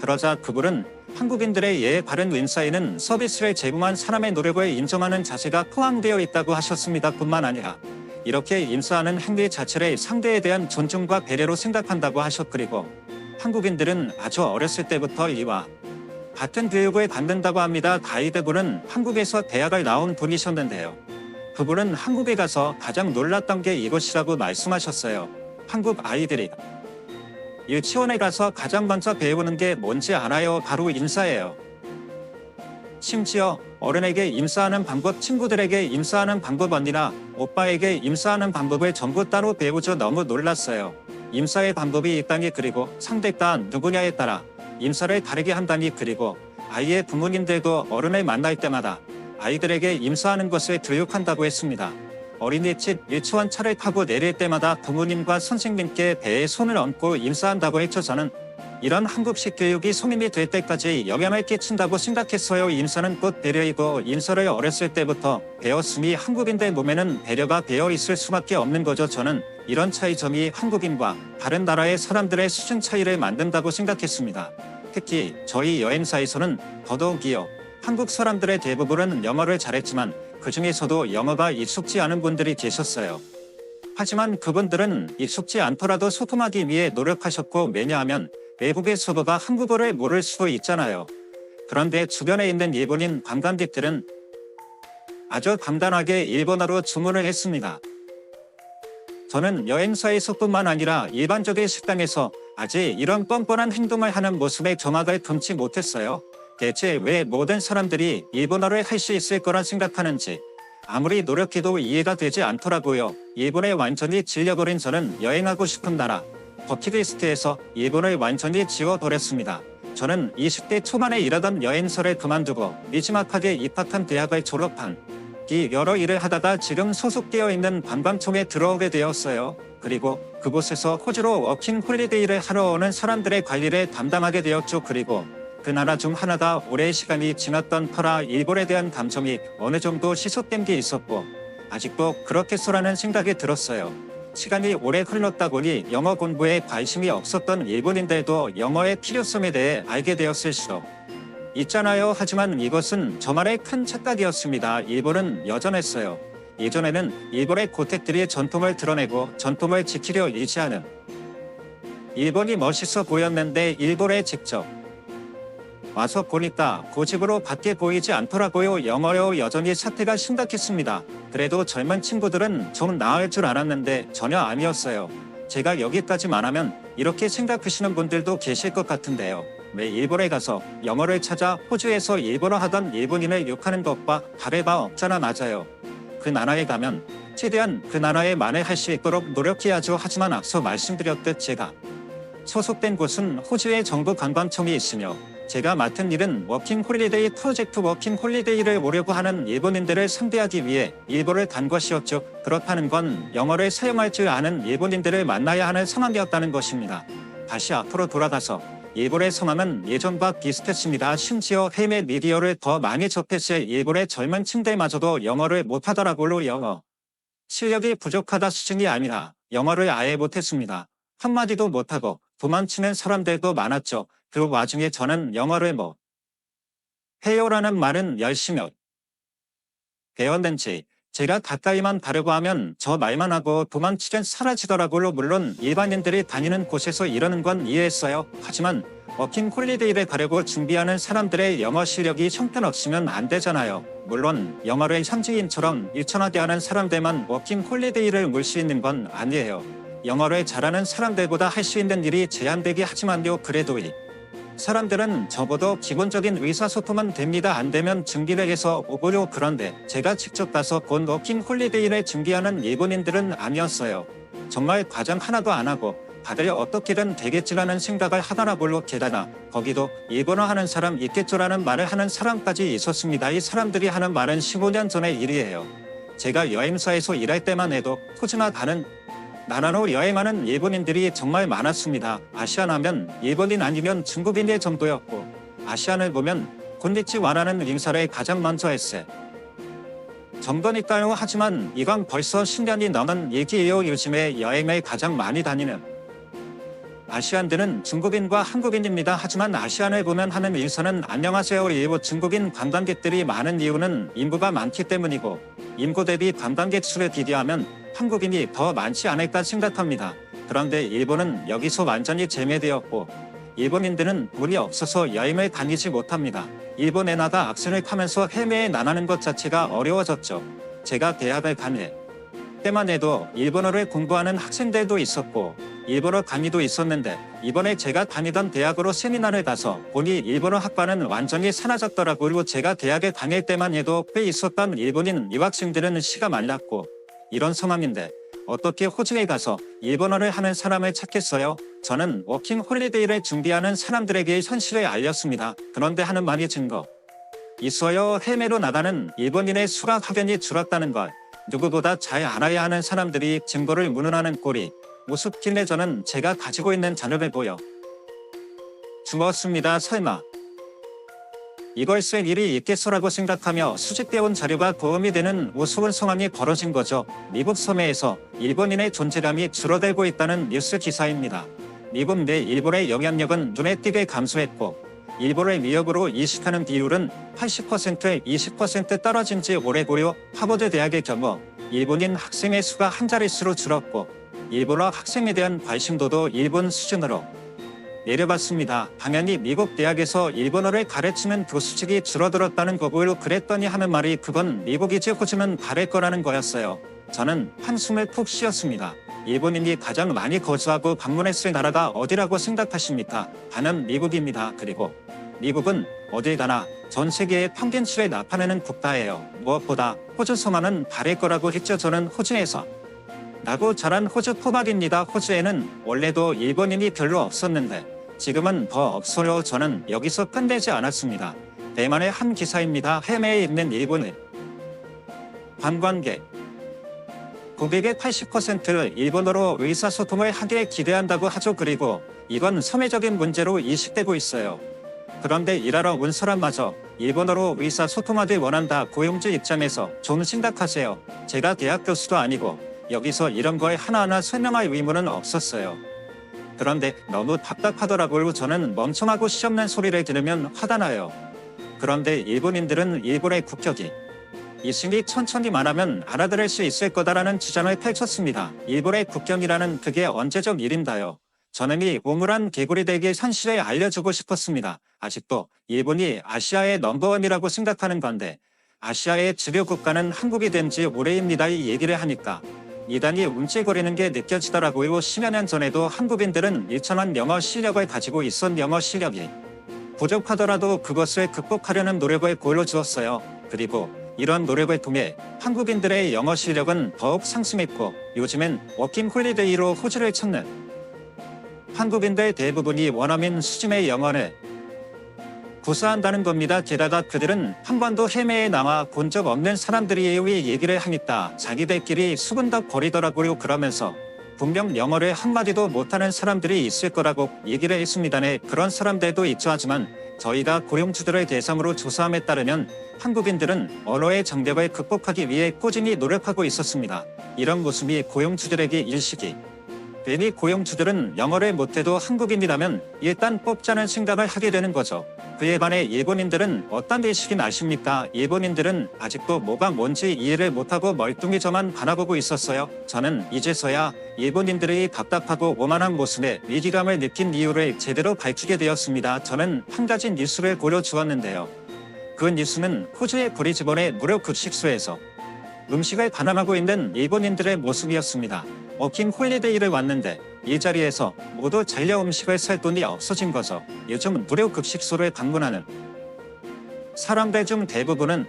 그러자 그분은 한국인들의 예의 바른 인사에는 서비스를 제공한 사람의 노력을 인정하는 자세가 포함되어 있다고 하셨습니다. 뿐만 아니라 이렇게 인사하는 행위 자체를 상대에 대한 존중과 배려로 생각한다고 그리고 한국인들은 아주 어렸을 때부터 이와 같은 교육을 받는다고 합니다. 가이드분은 한국에서 대학을 나온 분이셨는데요. 그분은 한국에 가서 가장 놀랐던 게 이것이라고 말씀하셨어요. 한국 아이들이 유치원에 가서 가장 먼저 배우는 게 뭔지 알아요? 바로 인사예요. 심지어 어른에게 인사하는 방법, 친구들에게 인사하는 방법, 언니나 오빠에게 인사하는 방법을 전부 따로 배우죠. 너무 놀랐어요. 인사의 방법이 있다니, 그리고 상대가 누구냐에 따라 인사를 다르게 한다니, 그리고 아이의 부모님들도 어른을 만날 때마다 아이들에게 인사하는 것을 교육한다고 했습니다. 어린이집, 유치원 차를 타고 내릴 때마다 부모님과 선생님께 배에 손을 얹고 인사한다고 했죠. 저는 이런 한국식 교육이 성인이 될 때까지 영향을 끼친다고 생각했어요. 인사는 곧 배려이고 인사를 어렸을 때부터 배웠으니 한국인들 몸에는 배려가 배어 있을 수밖에 없는 거죠. 저는 이런 차이점이 한국인과 다른 나라의 사람들의 수준 차이를 만든다고 생각했습니다. 특히 저희 여행사에서는 더더욱이요. 한국 사람들의 대부분은 영어를 잘했지만 그 중에서도 영어가 익숙지 않은 분들이 계셨어요. 하지만 그분들은 익숙지 않더라도 소통하기 위해 노력하셨고, 왜냐하면 외국의 서버가 한국어를 모를 수도 있잖아요. 그런데 주변에 있는 일본인 관광객들은 아주 간단하게 일본어로 주문을 했습니다. 저는 여행사에서뿐만 아니라 일반적인 식당에서 아직 이런 뻔뻔한 행동을 하는 모습에 정막을 금치 못했어요. 대체 왜 모든 사람들이 일본어를 할 수 있을 거라 생각하는지 아무리 노력해도 이해가 되지 않더라고요. 일본에 완전히 질려버린 저는 여행하고 싶은 나라 버킷리스트에서 일본을 완전히 지워버렸습니다. 저는 20대 초반에 일하던 여행사를 그만두고 미지막하게 입학한 대학을 졸업한 뒤 여러 일을 하다가 지금 소속되어 있는 관광청에 들어오게 되었어요. 그리고 그곳에서 호주로 워킹 홀리데이를 하러 오는 사람들의 관리를 담당하게 되었죠. 그리고 그 나라 중 하나가 오랜 시간이 지났던 터라 일본에 대한 감정이 어느 정도 시속된 게 있었고 아직도 그렇겠소라는 생각이 들었어요. 시간이 오래 흘렀다 보니 영어 공부에 관심이 없었던 일본인들도 영어의 필요성에 대해 알게 되었을 수도 있잖아요. 하지만 이것은 저만의 큰 착각이었습니다. 일본은 여전했어요. 예전에는 일본의 고택들이 전통을 드러내고 전통을 지키려 의지하는 일본이 멋있어 보였는데 일본에 직접 와서 보니까 고집으로 밖에 보이지 않더라고요. 영어로 여전히 사태가 심각했습니다. 그래도 젊은 친구들은 좀 나을 줄 알았는데 전혀 아니었어요. 제가 여기까지만 하면 이렇게 생각하시는 분들도 계실 것 같은데요. 왜 일본에 가서 영어를 찾아 호주에서 일본어 하던 일본인을 욕하는 것과 다를 바 없잖아. 맞아요. 그 나라에 가면 최대한 그 나라에 만회할 수 있도록 노력해야죠. 하지만 앞서 말씀드렸듯 제가 소속된 곳은 호주의 정부 관광청이 있으며 제가 맡은 일은 워킹 홀리데이 프로젝트 워킹 홀리데이를 오려고 하는 일본인들을 상대하기 위해 일본을 간 것이었죠. 그렇다는 건 영어를 사용할 줄 아는 일본인들을 만나야 하는 상황이었다는 것입니다. 다시 앞으로 돌아가서 일본의 성함은 예전과 비슷했습니다. 심지어 해외 미디어를 더 많이 접했을 일본의 젊은 층들마저도 영어를 못하더라고요. 영어 실력이 부족하다 수준이 아니라 영어를 아예 못했습니다. 한마디도 못하고 도망치는 사람들도 많았죠. 그 와중에 저는 영어를 해요라는 말은 열심히 배웠는지 제가 가까이만 가려고 하면 저 말만 하고 도망치면 사라지더라고요. 물론 일반인들이 다니는 곳에서 이러는 건 이해했어요. 하지만 워킹 홀리데이를 가려고 준비하는 사람들의 영어 실력이 형편없으면 안 되잖아요. 물론 영어를 현지인처럼 유창하게 하는 사람들만 워킹 홀리데이를 물 수 있는 건 아니에요. 영어를 잘하는 사람들보다 할 수 있는 일이 제한되긴 하지만요. 그래도 이 사람들은 적어도 기본적인 의사소통은 됩니다. 안 되면 준비를 해서 오고요. 그런데 제가 직접 가서 본 워킹 홀리데이를 준비하는 일본인들은 아니었어요. 정말 과정 하나도 안 하고 다들 어떻게든 되겠지라는 생각을 하더라고요. 게다가 거기도 일본어 하는 사람 있겠죠라는 말을 하는 사람까지 있었습니다. 이 사람들이 하는 말은 15년 전의 일이에요. 제가 여행사에서 일할 때만 해도 호주나 다른 나라로 여행하는 일본인들이 정말 많았습니다. 아시안 하면 일본인 아니면 중국인의 정도였고 아시안을 보면 곤니치와라는 인사를 가장 먼저 했어요. 정도니까요. 하지만 이건 벌써 10년이 넘은 얘기예요. 요즘에 여행을 가장 많이 다니는 아시안들은 중국인과 한국인입니다. 하지만 아시안을 보면 하는 인사는 안녕하세요. 일본 중국인 관광객들이 많은 이유는 인구가 많기 때문이고 인구 대비 관광객 수를 비교하면 한국인이 더 많지 않을까 생각합니다. 그런데 일본은 여기서 완전히 제외되었고 일본인들은 돈이 없어서 여행을 다니지 못합니다. 일본에 나가 악센을 타면서 해외에 나가는 것 자체가 어려워졌죠. 제가 대학을 다닐 때만 해도 일본어를 공부하는 학생들도 있었고 일본어 강의도 있었는데 이번에 제가 다니던 대학으로 세미나를 가서 보니 일본어 학과는 완전히 사라졌더라고요. 제가 대학에 다닐 때만 해도 꽤 있었던 일본인 유학생들은 시가 말랐고 이런 상황인데 어떻게 호주에 가서 일본어를 하는 사람을 찾겠어요? 저는 워킹 홀리데이를 준비하는 사람들에게 현실을 알렸습니다. 그런데 하는 말이 증거 있어요. 해외로 나가는 일본인의 수가 확연히 줄었다는 걸 누구보다 잘 알아야 하는 사람들이 증거를 무능하는 꼴이 우습길래 저는 제가 가지고 있는 자료를 보여 주었습니다. 설마 이걸 쓸 일이 있겠어라고 생각하며 수집되어온 자료가 도움이 되는 우스운 상황이 벌어진 거죠. 미국 섬해에서 일본인의 존재감이 줄어들고 있다는 뉴스 기사입니다. 미국 내 일본의 영향력은 눈에 띄게 감소했고 일본의 위협으로 이식하는 비율은 80%에 20% 떨어진 지 오래고요. 하버드 대학의 경우 일본인 학생의 수가 한 자릿수로 줄었고 일본어 학생에 대한 관심도도 일본 수준으로 내려봤습니다. 당연히 미국 대학에서 일본어를 가르치는 교수직이 줄어들었다는 거고요. 그랬더니 하는 말이 그건 미국이지 호주는 다를 거라는 거였어요. 저는 한숨을 푹 쉬었습니다. 일본인이 가장 많이 거주하고 방문했을 나라가 어디라고 생각하십니까? 단은 미국입니다. 그리고 미국은 어딜 가나 전 세계의 평균치를 나타내는 국가예요. 무엇보다 호주 성화는 다를 거라고 했죠. 저는 호주에서 나고 자란 호주 토박입니다. 호주에는 원래도 일본인이 별로 없었는데 지금은 더 없어요. 저는 여기서 끝내지 않았습니다. 대만의 한 기사입니다. 해외에 있는 일본의 관광객 고객의 80%를 일본어로 의사소통을 하기에 기대한다고 하죠. 그리고 이건 사회적인 문제로 인식되고 있어요. 그런데 일하러 온 사람마저 일본어로 의사소통하길 원한다. 고용주 입장에서 좀 생각하세요. 제가 대학 교수도 아니고 여기서 이런 걸 하나하나 설명할 의무는 없었어요. 그런데 너무 답답하더라고요. 저는 멍청하고 시없는 소리를 들으면 화가 나요. 그런데 일본인들은 일본의 국격이 이승이 천천히 말하면 알아들을 수 있을 거다라는 주장을 펼쳤습니다. 일본의 국경이라는 그게 언제적 일인가요? 저는 이 우물한 개구리들에게 현실을 알려주고 싶었습니다. 아직도 일본이 아시아의 넘버원이라고 생각하는 건데 아시아의 주류 국가는 한국이 된 지 오래입니다. 이 얘기를 하니까 이단이 움찔거리는 게 느껴지더라고요. 10여 년 전에도 한국인들은 일정한 영어 실력을 가지고 있었 영어 실력이 부족하더라도 그것을 극복하려는 노력을 보여주었어요. 그리고 이런 노력을 통해 한국인들의 영어 실력은 더욱 상승했고 요즘엔 워킹 홀리데이로 호주를 찾는 한국인들 대부분이 원어민 수준의 영어를 구사한다는 겁니다. 게다가 그들은 한 번도 해외에 나와 본 적 없는 사람들이에요. 이 얘기를 하니까 자기들끼리 수근덕거리더라고요. 그러면서 분명 영어를 한마디도 못하는 사람들이 있을 거라고 얘기를 했습니다. 네, 그런 사람들도 있죠. 하지만 저희가 고용주들을 대상으로 조사함에 따르면 한국인들은 언어의 장벽을 극복하기 위해 꾸준히 노력하고 있었습니다. 이런 모습이 고용주들에게 일시기. 괜히 고용주들은 영어를 못해도 한국인이라면 일단 뽑자는 생각을 하게 되는 거죠. 그에 반해 일본인들은 어떤 의식인 아십니까? 일본인들은 아직도 뭐가 뭔지 이해를 못하고 멀뚱히 저만 바라보고 있었어요. 저는 이제서야 일본인들의 답답하고 오만한 모습에 위기감을 느낀 이유를 제대로 밝히게 되었습니다. 저는 한 가지 뉴스를 고려주었는데요. 그 뉴스는 호주의 브리즈번의 무료 급식소에서 음식을 반환하고 있는 일본인들의 모습이었습니다. 워킹 홀리데이를 왔는데 이 자리에서 모두 잔려 음식을 살 돈이 없어진 거죠. 요즘 무료 급식소를 방문하는 사람들 중 대부분은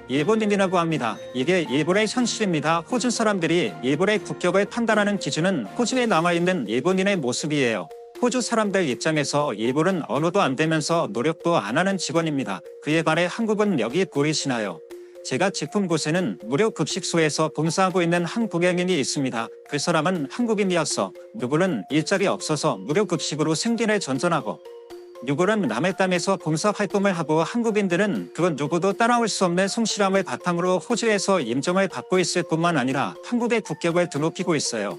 일본인이라고 합니다. 이게 일본의 현실입니다. 호주 사람들이 일본의 국격을 판단하는 기준은 호주에 남아있는 일본인의 모습이에요. 호주 사람들 입장에서 일본은 언어도 안 되면서 노력도 안 하는 직원입니다. 그에 반해 한국은 여기 보이시나요? 제가 짚은 곳에는 무료 급식소에서 봉사하고 있는 한 동양인이 있습니다. 그 사람은 한국인이었어. 누구는 일자리 없어서 무료 급식으로 생계를 전전하고 누구는 남의 땅에서 봉사활동을 하고 한국인들은 그건 누구도 따라올 수 없는 성실함을 바탕으로 호주에서 인정을 받고 있을 뿐만 아니라 한국의 국격을 드높이고 있어요.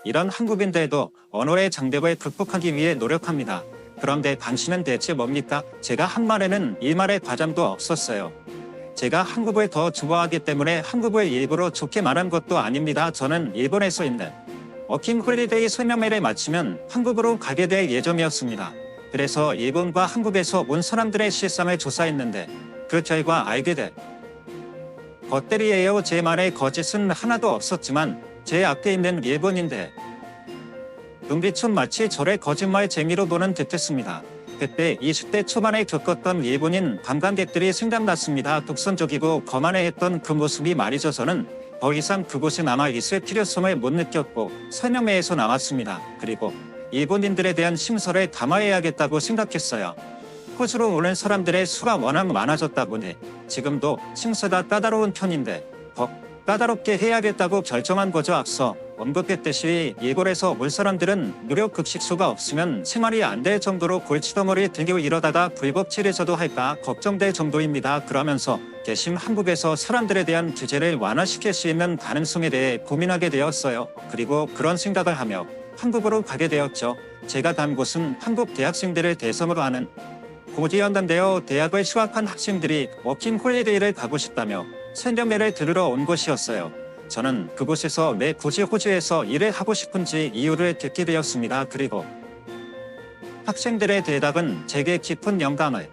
이런 한국인들도 언어의 장벽을 극복하기 위해 노력합니다. 그런데 당신은 대체 뭡니까? 제가 한 말에는 이 말의 과장도 없었어요. 제가 한국을 더 좋아하기 때문에 한국을 일부러 좋게 말한 것도 아닙니다. 저는 일본에서 있는 워킹 홀리데이 설명회를 마치면 한국으로 가게 될 예정이었습니다. 그래서 일본과 한국에서 온 사람들의 실상을 조사했는데 그 결과 알게 된 것들이에요. 제 말에 거짓은 하나도 없었지만 제 앞에 있는 일본인들 눈빛은 마치 저를 거짓말 재미로 보는 듯했습니다. 그때 20대 초반에 겪었던 일본인 관광객들이 생각났습니다. 독선적이고 거만해했던 그 모습이 말이죠. 저는 더 이상 그곳에 남아 있을 필요성을 못 느꼈고 설명회에서 나왔습니다. 그리고 일본인들에 대한 심서를 담아야겠다고 생각했어요. 호주로 오는 사람들의 수가 워낙 많아졌다 보니 지금도 심서가 까다로운 편인데 더 까다롭게 해야겠다고 결정한 거죠. 앞서 언급했듯이 일본에서 올 사람들은 무료 급식소가 없으면 생활이 안 될 정도로 골치덩어리 들고 이러다가 불법치료자도 할까 걱정될 정도입니다. 그러면서 계신 한국에서 사람들에 대한 규제를 완화시킬 수 있는 가능성에 대해 고민하게 되었어요. 그리고 그런 생각을 하며 한국으로 가게 되었죠. 제가 간 곳은 한국 대학생들을 대상으로 하는 고지였는데요. 대학을 휴학한 학생들이 워킹 홀리데이를 가고 싶다며 설명회를 들으러 온 곳이었어요. 저는 그곳에서 왜 굳이 호주에서 일을 하고 싶은지 이유를 듣게 되었습니다. 그리고 학생들의 대답은 제게 깊은 영감을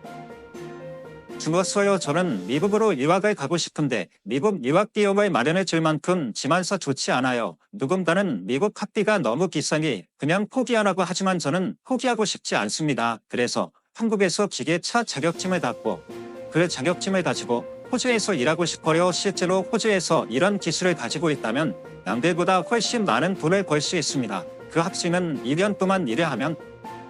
주었어요. 저는 미국으로 유학을 가고 싶은데 미국 유학 비용을 마련해 줄 만큼 집안서 좋지 않아요. 누군가는 미국 학비가 너무 비싸니 그냥 포기하라고 하지만 저는 포기하고 싶지 않습니다. 그래서 한국에서 기계차 자격증을 땄고 그 자격증을 가지고 호주에서 일하고 싶어요. 실제로 호주에서 이런 기술을 가지고 있다면 남들보다 훨씬 많은 돈을 벌 수 있습니다. 그 학생은 2년 동안 일을 하면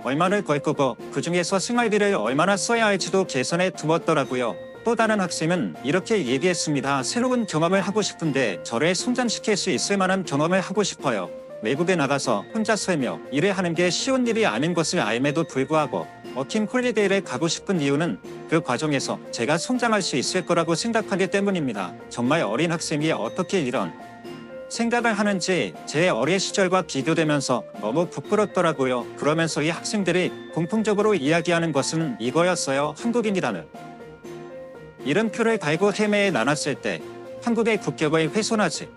얼마를 벌 거고 그 중에서 생활비를 얼마나 써야 할지도 계산해 두었더라고요. 또 다른 학생은 이렇게 얘기했습니다. 새로운 경험을 하고 싶은데 저를 성장시킬 수 있을 만한 경험을 하고 싶어요. 외국에 나가서 혼자 살며 일을 하는 게 쉬운 일이 아닌 것을 알매도 불구하고 워킹 홀리데이를 가고 싶은 이유는 그 과정에서 제가 성장할 수 있을 거라고 생각하기 때문입니다. 정말 어린 학생이 어떻게 이런 생각을 하는지 제 어린 시절과 비교되면서 너무 부끄럽더라고요. 그러면서 이 학생들이 공통적으로 이야기하는 것은 이거였어요. 한국인이라는 이름표를 달고 해외에 나눴을 때 한국의 국격을 훼손하지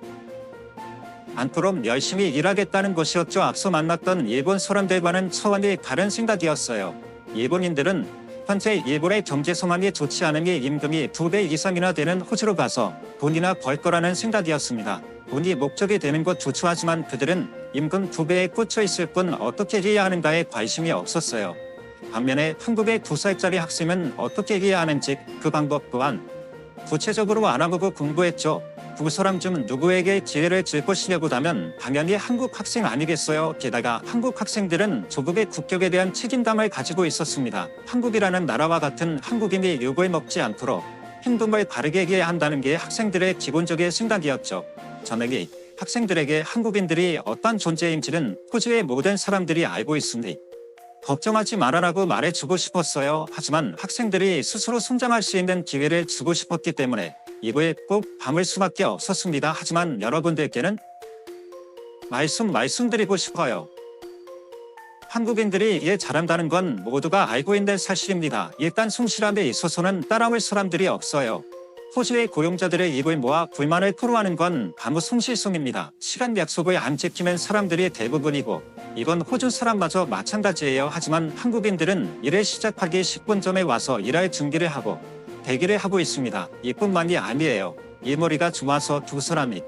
않도록 열심히 일하겠다는 것이었죠. 앞서 만났던 일본 사람들과는 차원이 다른 생각이었어요. 일본인들은 현재 일본의 경제 상황이 좋지 않으니 임금이 2배 이상이나 되는 호주로 가서 돈이나 벌 거라는 생각이었습니다. 돈이 목적이 되는 것 좋지하지만 그들은 임금 2배에 꽂혀 있을 뿐 어떻게 해야 하는가에 관심이 없었어요. 반면에 한국의 2살짜리 학생은 어떻게 해야 하는지 그 방법 또한 구체적으로 알아보고 공부했죠. 두 사람 중 누구에게 기회를 줄 것이냐보다면 당연히 한국 학생 아니겠어요. 게다가 한국 학생들은 조국의 국격에 대한 책임감을 가지고 있었습니다. 한국이라는 나라와 같은 한국인이 욕을 먹지 않도록 행동을 바르게 해야 한다는 게 학생들의 기본적인 생각이었죠. 저는 학생들에게 한국인들이 어떤 존재인지는 호주의 모든 사람들이 알고 있으니 걱정하지 말아라고 말해주고 싶었어요. 하지만 학생들이 스스로 성장할 수 있는 기회를 주고 싶었기 때문에 입을 꼭 다물 수밖에 없었습니다. 하지만 여러분들께는 말씀드리고 싶어요. 한국인들이 일 잘한다는 건 모두가 알고 있는 사실입니다. 일단 성실함에 있어서는 따라올 사람들이 없어요. 호주의 고용자들의 입을 모아 불만을 토로하는 건 아무 성실성입니다. 시간 약속을 안 지키는 사람들이 대부분이고 이건 호주 사람마저 마찬가지예요. 하지만 한국인들은 일을 시작하기 10분 전에 와서 일할 준비를 하고 대기를 하고 있습니다. 이뿐만이 아니에요. 일머리가 좋아서 두 사람이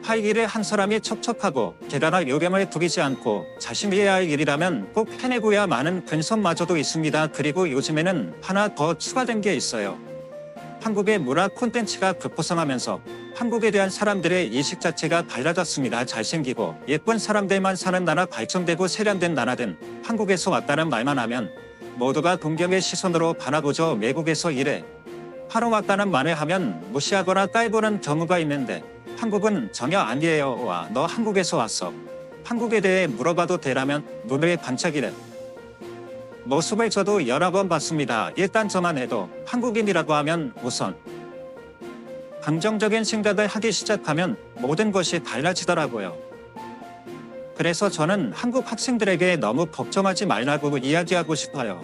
할 일을 한 사람이 척척하고 게다가 요령을 부리지 않고 자신이 해야 할 일이라면 꼭 해내고야 마는 근성마저도 있습니다. 그리고 요즘에는 하나 더 추가된 게 있어요. 한국의 문화 콘텐츠가 급부상하면서 한국에 대한 사람들의 인식 자체가 달라졌습니다. 잘생기고 예쁜 사람들만 사는 나라, 발전되고 세련된 나라든 한국에서 왔다는 말만 하면 모두가 동경의 시선으로 바라보죠. 외국에서 일해 하러 왔다는 말을 하면 무시하거나 깔보는 경우가 있는데 한국은 전혀 아니에요. 와, 너 한국에서 왔어. 한국에 대해 물어봐도 되라면 눈의 반짝이는 모습을 저도 여러 번 봤습니다. 일단 저만 해도 한국인이라고 하면 우선 긍정적인 생각을 하기 시작하면 모든 것이 달라지더라고요. 그래서 저는 한국 학생들에게 너무 걱정하지 말라고 이야기하고 싶어요.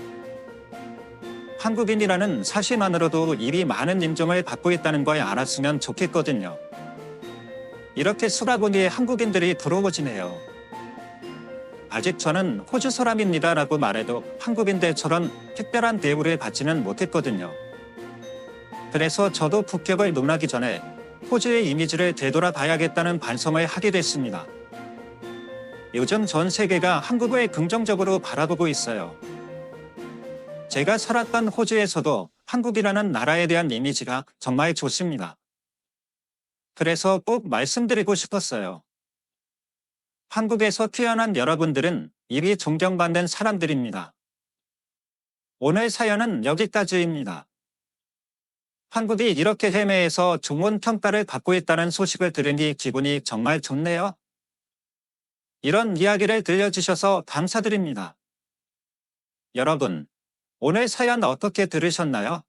한국인이라는 사실만으로도 이리 많은 인정을 받고 있다는 걸 알았으면 좋겠거든요. 이렇게 수라보니 한국인들이 부러워지네요. 아직 저는 호주 사람입니다라고 말해도 한국인들처럼 특별한 대우를 받지는 못했거든요. 그래서 저도 국격을 논하기 전에 호주의 이미지를 되돌아봐야겠다는 반성을 하게 됐습니다. 요즘 전 세계가 한국을 긍정적으로 바라보고 있어요. 제가 살았던 호주에서도 한국이라는 나라에 대한 이미지가 정말 좋습니다. 그래서 꼭 말씀드리고 싶었어요. 한국에서 태어난 여러분들은 이리 존경받는 사람들입니다. 오늘 사연은 여기까지입니다. 한국이 이렇게 해외에서 좋은 평가를 받고 있다는 소식을 들으니 기분이 정말 좋네요. 이런 이야기를 들려주셔서 감사드립니다. 여러분, 오늘 사연 어떻게 들으셨나요?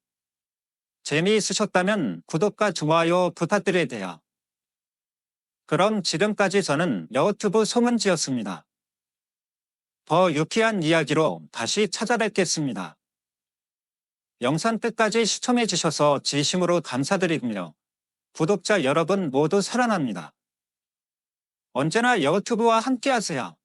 재미있으셨다면 구독과 좋아요 부탁드려요. 그럼 지금까지 저는 여우튜브 송은지였습니다. 더 유쾌한 이야기로 다시 찾아뵙겠습니다. 영상 끝까지 시청해주셔서 진심으로 감사드리며 구독자 여러분 모두 사랑합니다. 언제나 여우튜브와 함께하세요.